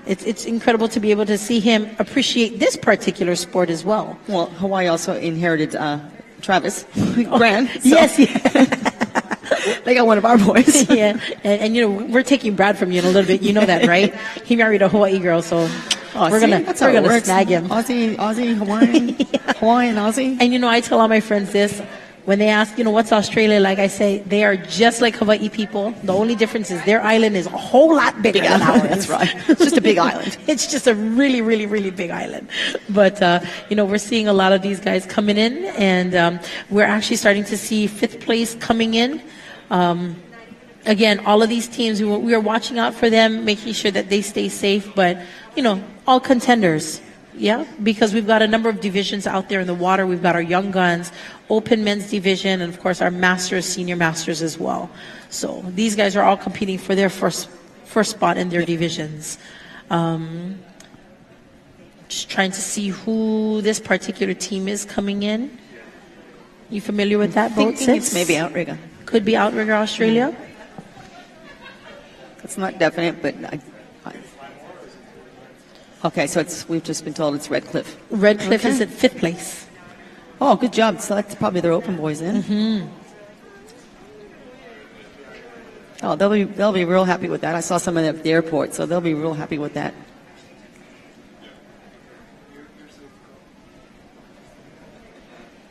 [SPEAKER 3] it's incredible to be able to see him appreciate this particular sport as well.
[SPEAKER 4] Well, Hawaii also inherited Travis Grant. So.
[SPEAKER 3] Yes.
[SPEAKER 4] They got one of our boys.
[SPEAKER 3] Yeah. And, we're taking Brad from you in a little bit. You know that, right? He married a Hawaii girl, so... we're gonna snag him.
[SPEAKER 4] Aussie, Hawaiian, Hawaiian, Aussie.
[SPEAKER 3] And I tell all my friends this when they ask, what's Australia like? I say they are just like Hawaii people. The only difference is their island is a whole lot bigger than ours.
[SPEAKER 4] That's right. It's just a big island.
[SPEAKER 3] It's just a really, really, really big island. But we're seeing a lot of these guys coming in, and we're actually starting to see fifth place coming in. Again, all of these teams, we are watching out for them, making sure that they stay safe. But all contenders, yeah, because we've got a number of divisions out there in the water. We've got our young guns, open men's division, and of course our masters, senior masters as well. So these guys are all competing for their first spot in their divisions. Just trying to see who this particular team is coming in. You familiar with that boat?
[SPEAKER 4] It's maybe Outrigger.
[SPEAKER 3] Could be Outrigger Australia.
[SPEAKER 4] It's not definite, but okay, so we've just been told it's Redcliffe.
[SPEAKER 3] Redcliffe is at fifth place.
[SPEAKER 4] Oh, good job. So that's probably their open boys then.
[SPEAKER 3] Mm-hmm.
[SPEAKER 4] Oh, they'll be real happy with that. I saw some of them at the airport, so they'll be real happy with that.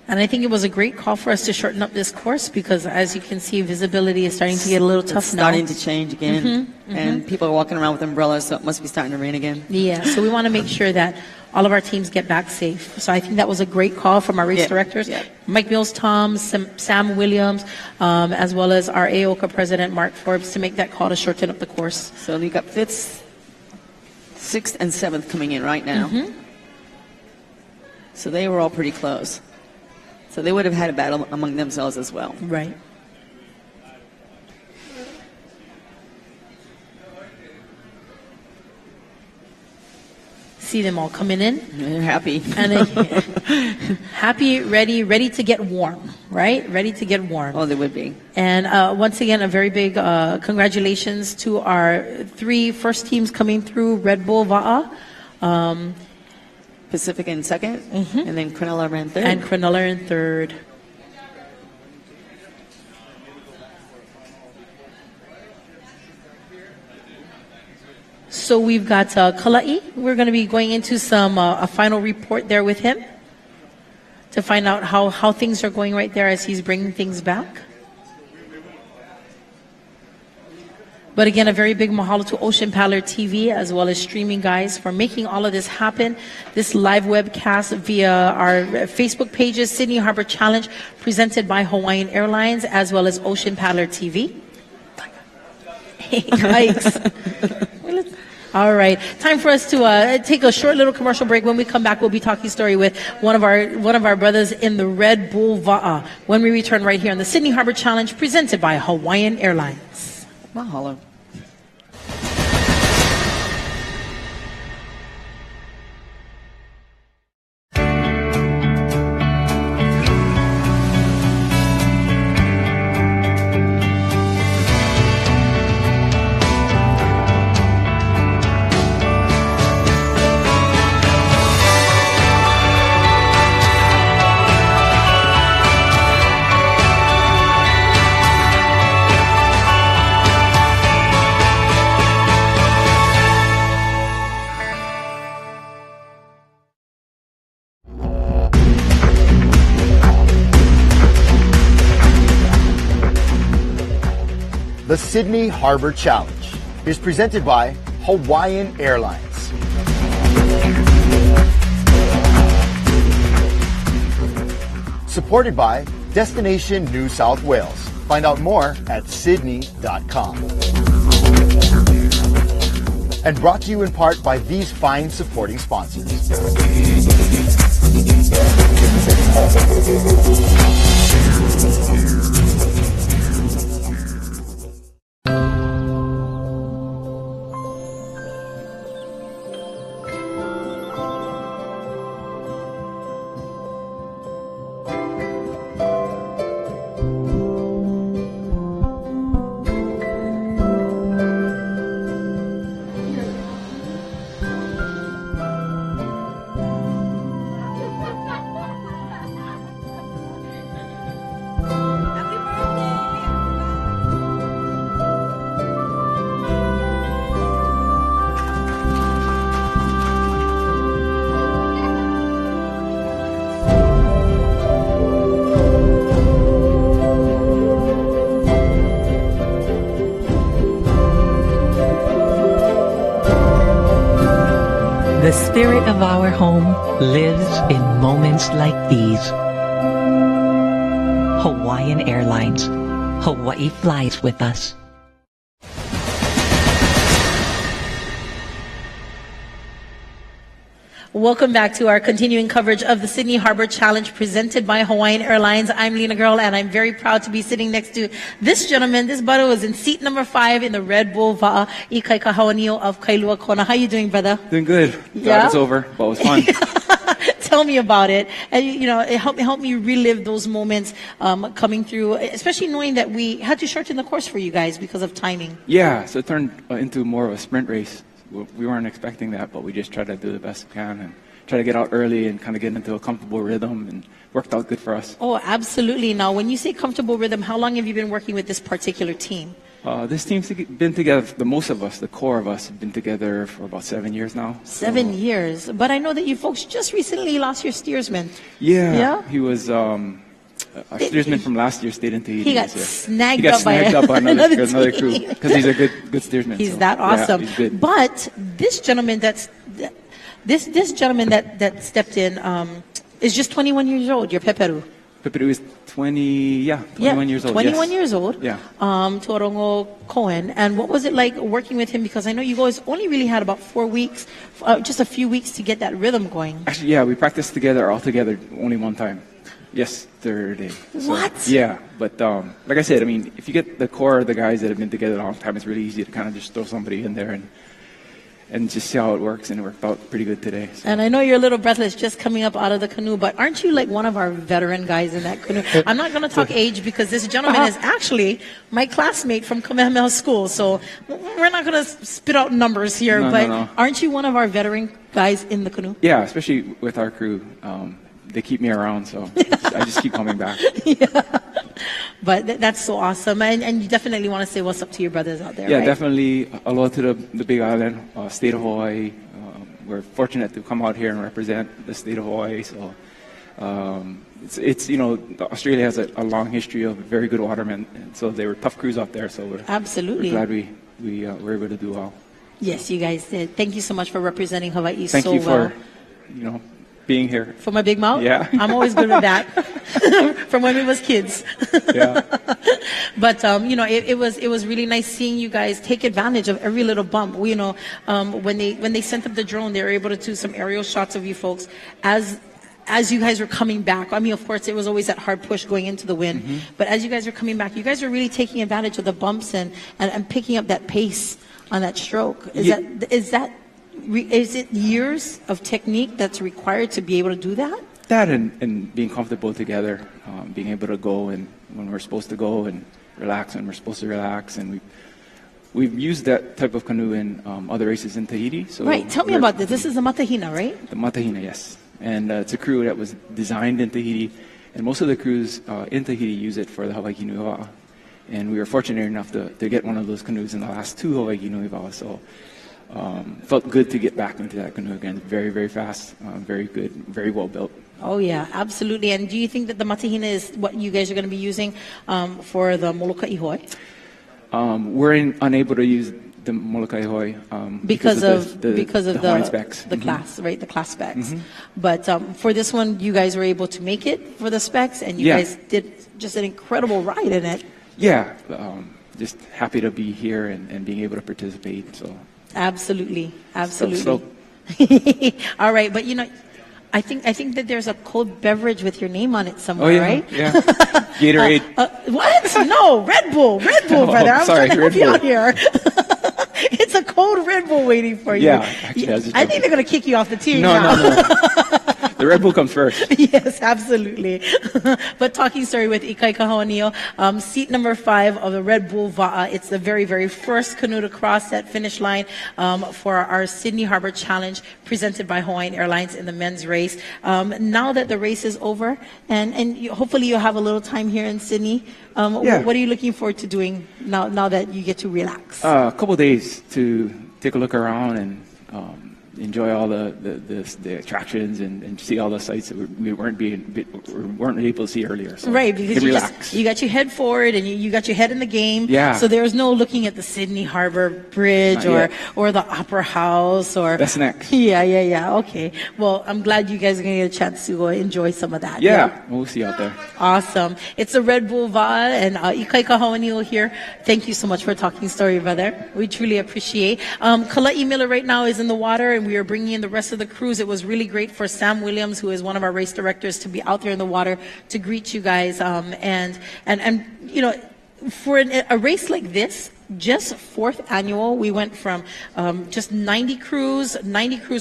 [SPEAKER 3] And I think it was a great call for us to shorten up this course because, as you can see, visibility is starting to get a little tough now.
[SPEAKER 4] Starting to change again, and people are walking around with umbrellas, so it must be starting to rain again.
[SPEAKER 3] Yeah, so we want to make sure that all of our teams get back safe. So I think that was a great call from our race directors, Mike Mills-Tom, Sam Williams, as well as our AOCA president, Mark Forbes, to make that call to shorten up the course.
[SPEAKER 4] So you got 5th, 6th, and 7th coming in right now. So they were all pretty close. So they would have had a battle among themselves as well.
[SPEAKER 3] Right. See them all coming in.
[SPEAKER 4] They're happy.
[SPEAKER 3] And happy, ready to get warm, right? Ready to get warm.
[SPEAKER 4] Oh, they would be.
[SPEAKER 3] And once again, a very big congratulations to our 3 first teams coming through Red Bull Va'a.
[SPEAKER 4] Pacific in 2nd, and then Cronulla ran 3rd.
[SPEAKER 3] And Cronulla in 3rd. So we've got Kala'i. We're going to be going into a final report there with him to find out how things are going right there as he's bringing things back. But again, a very big mahalo to Ocean Paddler TV as well as streaming guys for making all of this happen. This live webcast via our Facebook pages, Sydney Harbor Challenge, presented by Hawaiian Airlines as well as Ocean Paddler TV. Yikes. All right, time for us to take a short little commercial break. When we come back, we'll be talking story with one of our brothers in the Red Bull Va'a when we return right here on the Sydney Harbor Challenge presented by Hawaiian Airlines.
[SPEAKER 4] Mahalo.
[SPEAKER 1] The Sydney Harbor Challenge is presented by Hawaiian Airlines. Supported by Destination New South Wales. Find out more at sydney.com. And brought to you in part by these fine supporting sponsors.
[SPEAKER 2] The spirit of our home lives in moments like these. Hawaiian Airlines. Hawaii flies with us.
[SPEAKER 3] Welcome back to our continuing coverage of the Sydney Harbor Challenge presented by Hawaiian Airlines. I'm Lena Girl, and I'm very proud to be sitting next to this gentleman. This brother was in seat number 5 in the Red Bull Va'a Ikai Kahawanio of Kailua Kona. How you doing, brother?
[SPEAKER 5] Doing good.
[SPEAKER 3] Yeah?
[SPEAKER 5] Glad it's over, but it was fun.
[SPEAKER 3] Tell me about it. And, you know, it helped me relive those moments coming through, especially knowing that we had to shorten the course for you guys because of timing.
[SPEAKER 5] Yeah, so it turned into more of a sprint race. We weren't expecting that, but we just tried to do the best we can and try to get out early and kind of get into a comfortable rhythm, and worked out good for us.
[SPEAKER 3] Oh, absolutely. Now, when you say comfortable rhythm, how long have you been working with this particular team?
[SPEAKER 5] This team's been together, the most of us, the core of us, have been together for about 7 years now.
[SPEAKER 3] 7 years. But I know that you folks just recently lost your steersman.
[SPEAKER 5] Yeah,
[SPEAKER 3] Yeah?
[SPEAKER 5] he was our steersman from last year stayed in Tahiti.
[SPEAKER 3] He got
[SPEAKER 5] this year.
[SPEAKER 3] snagged
[SPEAKER 5] He got
[SPEAKER 3] up by
[SPEAKER 5] snagged up by another crew
[SPEAKER 3] team.
[SPEAKER 5] because he's a good steersman.
[SPEAKER 3] He's
[SPEAKER 5] so,
[SPEAKER 3] that awesome.
[SPEAKER 5] Yeah, he's good.
[SPEAKER 3] But this gentleman this gentleman that stepped in is just 21 years old. Your Peperu.
[SPEAKER 5] Peperu is 21 years old.
[SPEAKER 3] 21
[SPEAKER 5] yes.
[SPEAKER 3] years old.
[SPEAKER 5] Yeah.
[SPEAKER 3] Torongo Cohen. And what was it like working with him? Because I know you guys only really had about 4 weeks, just a few weeks to get that rhythm going.
[SPEAKER 5] Actually, yeah, we practiced together all together only one time. Yesterday. So,
[SPEAKER 3] What?
[SPEAKER 5] Yeah, but like I said, I mean, if you get the core of the guys that have been together a long time, it's really easy to kind of just throw somebody in there and just see how it works, and it worked out pretty good today. So.
[SPEAKER 3] And I know you're a little breathless just coming up out of the canoe, but aren't you like one of our veteran guys in that canoe? I'm not going to talk age because this gentleman is actually my classmate from Kamehameha School, so we're not going to spit out numbers here, but aren't you one of our veteran guys in the canoe?
[SPEAKER 5] Yeah, especially with our crew. They keep me around, so I just keep coming back.
[SPEAKER 3] Yeah. But that's so awesome. And you definitely want to say what's up to your brothers out there,
[SPEAKER 5] Yeah,
[SPEAKER 3] right?
[SPEAKER 5] definitely. Aloha to the Big Island, state of Hawaii. We're fortunate to come out here and represent the state of Hawaii. So it's you know, Australia has a long history of very good watermen, and so they were tough crews out there. So we're glad we were able to do well.
[SPEAKER 3] Yes, you guys did. Thank you so much for representing Hawaii
[SPEAKER 5] Thank
[SPEAKER 3] so
[SPEAKER 5] you
[SPEAKER 3] well.
[SPEAKER 5] for being here.
[SPEAKER 3] For my big mouth?
[SPEAKER 5] Yeah.
[SPEAKER 3] I'm always good with that. From when we was kids.
[SPEAKER 5] Yeah.
[SPEAKER 3] But, it was really nice seeing you guys take advantage of every little bump. When they sent up the drone, they were able to do some aerial shots of you folks as you guys were coming back. I mean, of course, it was always that hard push going into the wind. Mm-hmm. But as you guys were coming back, you guys were really taking advantage of the bumps and picking up that pace on that stroke. Is it years of technique that's required to be able to do that?
[SPEAKER 5] That and being comfortable together, being able to go and when we're supposed to go and relax when we're supposed to relax. And we've used that type of canoe in other races in Tahiti. So
[SPEAKER 3] right. Tell me about this. This is the Matahina, right?
[SPEAKER 5] The Matahina, yes. And it's a crew that was designed in Tahiti. And most of the crews in Tahiti use it for the Hawaii Kinuiwa'a. And we were fortunate enough to get one of those canoes in the last 2 Hawaii Kinuiwa'a. So felt good to get back into that canoe again. Very, very fast, very good, very well built.
[SPEAKER 3] Oh, yeah, absolutely. And do you think that the Matahina is what you guys are going to be using for the Moloka Ihoi?
[SPEAKER 5] We're unable to use the Molokai Hoi
[SPEAKER 3] because of the
[SPEAKER 5] Hawaiian specs.
[SPEAKER 3] the class, right? The class specs. But for this one, you guys were able to make it for the specs, and you guys did just an incredible ride in it.
[SPEAKER 5] Yeah, just happy to be here and being able to participate. So
[SPEAKER 3] absolutely.
[SPEAKER 5] So.
[SPEAKER 3] All right, but I think that there's a cold beverage with your name on it somewhere,
[SPEAKER 5] Oh yeah,
[SPEAKER 3] right?
[SPEAKER 5] yeah. Gatorade.
[SPEAKER 3] What? No, Red Bull, brother. I'm
[SPEAKER 5] sorry,
[SPEAKER 3] trying to help
[SPEAKER 5] Red
[SPEAKER 3] you
[SPEAKER 5] Bull.
[SPEAKER 3] out here. It's a cold Red Bull waiting for you.
[SPEAKER 5] Yeah, actually, I was just
[SPEAKER 3] I think they're gonna kick you off the team.
[SPEAKER 5] No. The Red Bull comes first.
[SPEAKER 3] Yes, absolutely. But talking story with Ikai Kahoanio, seat number 5 of the Red Bull Va'a. It's the very, very first canoe to cross that finish line for our Sydney Harbor Challenge presented by Hawaiian Airlines in the men's race. Now that the race is over, and hopefully you'll have a little time here in Sydney, what are you looking forward to doing now that you get to relax?
[SPEAKER 5] A couple of days to take a look around and enjoy all the attractions and see all the sites that we weren't able to see earlier. So
[SPEAKER 3] right, because you got your head forward and you got your head in the game.
[SPEAKER 5] Yeah.
[SPEAKER 3] So there's no looking at the Sydney Harbor Bridge or the Opera House or.
[SPEAKER 5] That's next.
[SPEAKER 3] Yeah. Okay. Well, I'm glad you guys are gonna get a chance to go enjoy some of that.
[SPEAKER 5] Yeah. We'll see you out there.
[SPEAKER 3] Awesome. It's a Red Bull Va'a and Ikai Kahoanio here. Thank you so much for talking story, brother. We truly appreciate. Kala'i Miller right now is in the water, and we are bringing in the rest of the crews. It was really great for Sam Williams, who is one of our race directors, to be out there in the water to greet you guys. And for a race like this, just 4th annual, we went from just 90 crews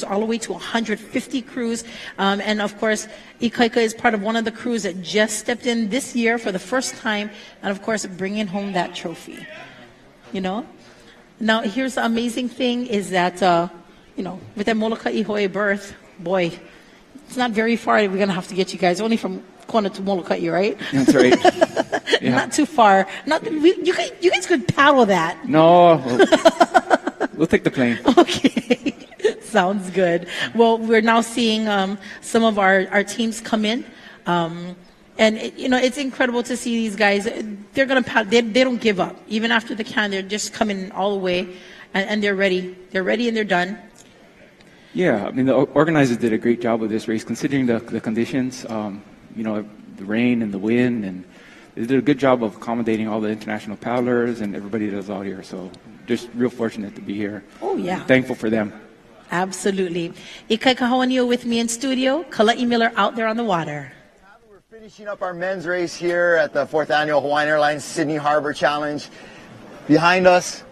[SPEAKER 3] all the way to 150 crews. And of course, Ikaika is part of one of the crews that just stepped in this year for the first time, and of course, bringing home that trophy. Now, here's the amazing thing is that, with that Molokai Ihoi berth, boy, it's not very far. We're going to have to get you guys only from Kona to Molokai, right?
[SPEAKER 5] That's right. Yeah.
[SPEAKER 3] Not too far. You guys could paddle that.
[SPEAKER 5] No, we'll take the plane.
[SPEAKER 3] Okay. Sounds good. Well, we're now seeing some of our teams come in. And it's incredible to see these guys. They're going to paddle. They don't give up. Even after the can, they're just coming all the way. And they're ready. They're ready and they're done.
[SPEAKER 5] Yeah, I mean, the organizers did a great job with this race, considering the conditions, the rain and the wind, and they did a good job of accommodating all the international paddlers and everybody that's out here. So just real fortunate to be here.
[SPEAKER 3] Oh, yeah.
[SPEAKER 5] Thankful for them.
[SPEAKER 3] Absolutely. Ikai Kahoanio with me in studio, Kala'i Miller out there on the water.
[SPEAKER 1] We're finishing up our men's race here at the 4th annual Hawaiian Airlines Sydney Harbor Challenge. Behind us,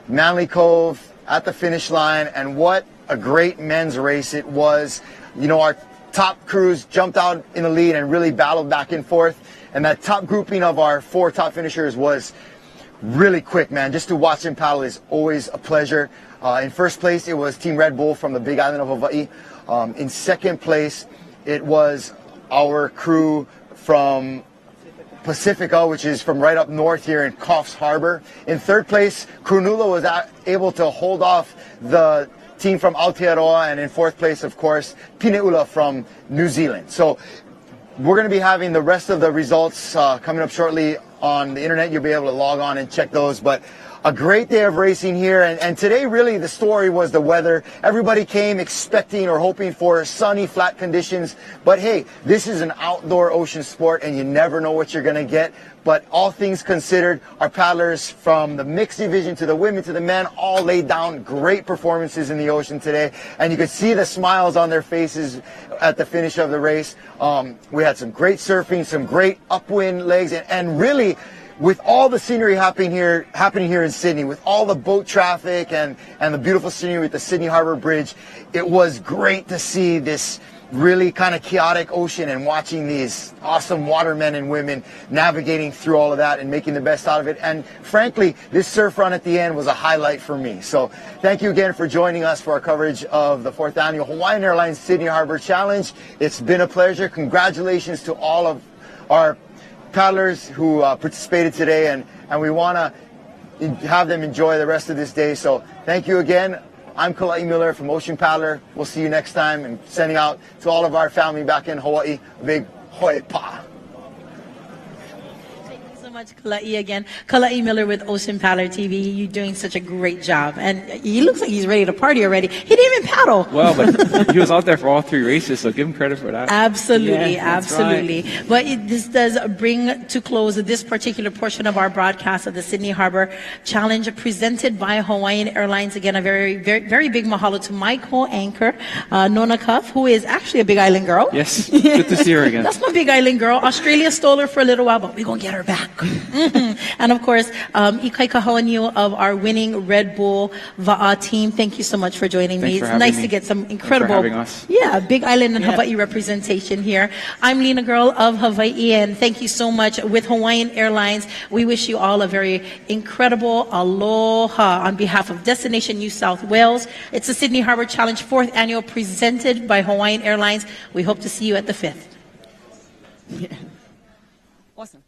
[SPEAKER 1] Manly Cove at the finish line, and what a great men's race it was. Our top crews jumped out in the lead and really battled back and forth, and that top grouping of our 4 top finishers was really quick, man. Just to watch them paddle is always a pleasure. In first place, it was Team Red Bull from the Big Island of Hawaii. In second place, it was our crew from Pacifica, which is from right up north here in Coffs Harbor. In third place, Crew Nula was able to hold off the team from Aotearoa, and in fourth place, of course, Pineula from New Zealand. So we're going to be having the rest of the results coming up shortly on the internet. You'll be able to log on and check those. But a great day of racing here, and today really the story was the weather. Everybody came expecting or hoping for sunny, flat conditions, but hey, this is an outdoor ocean sport and you never know what you're going to get. But all things considered, our paddlers from the mixed division to the women to the men all laid down great performances in the ocean today, and you could see the smiles on their faces at the finish of the race. We had some great surfing, some great upwind legs, and really, with all the scenery happening here in Sydney, with all the boat traffic and the beautiful scenery with the Sydney Harbor Bridge, it was great to see this really kind of chaotic ocean and watching these awesome watermen and women navigating through all of that and making the best out of it. And frankly, this surf run at the end was a highlight for me. So thank you again for joining us for our coverage of the 4th annual Hawaiian Airlines Sydney Harbor Challenge. It's been a pleasure. Congratulations to all of our paddlers who participated today, and we want to have them enjoy the rest of this day. So thank you again. I'm Kala'i Miller from Ocean Paddler. We'll see you next time, and sending out to all of our family back in Hawaii, a big hoi pa.
[SPEAKER 3] so much, Kala'i again. Kala'i Miller with Ocean Paddler TV. You're doing such a great job. And he looks like he's ready to party already. He didn't even paddle.
[SPEAKER 5] Well, but he was out there for all 3 races, so give him credit for that.
[SPEAKER 3] Absolutely,
[SPEAKER 5] Yeah, that's
[SPEAKER 3] absolutely.
[SPEAKER 5] right.
[SPEAKER 3] But this does bring to close this particular portion of our broadcast of the Sydney Harbor Challenge presented by Hawaiian Airlines. Again, a very, very, very big mahalo to my co-anchor, Nona Cuff, who is actually a Big Island girl.
[SPEAKER 5] Yes, good to see her again.
[SPEAKER 3] That's my Big Island girl. Australia stole her for a little while, but we're going to get her back. And of course, Ikai Kahoaniu of our winning Red Bull Va'a team. Thank you so much for joining me. It's nice to get some incredible, Big Island and Hawaii representation here. I'm Lena Girl of Hawaii, and thank you so much with Hawaiian Airlines. We wish you all a very incredible aloha on behalf of Destination New South Wales. It's the Sydney Harbor Challenge 4th annual presented by Hawaiian Airlines. We hope to see you at the 5th.
[SPEAKER 4] Awesome.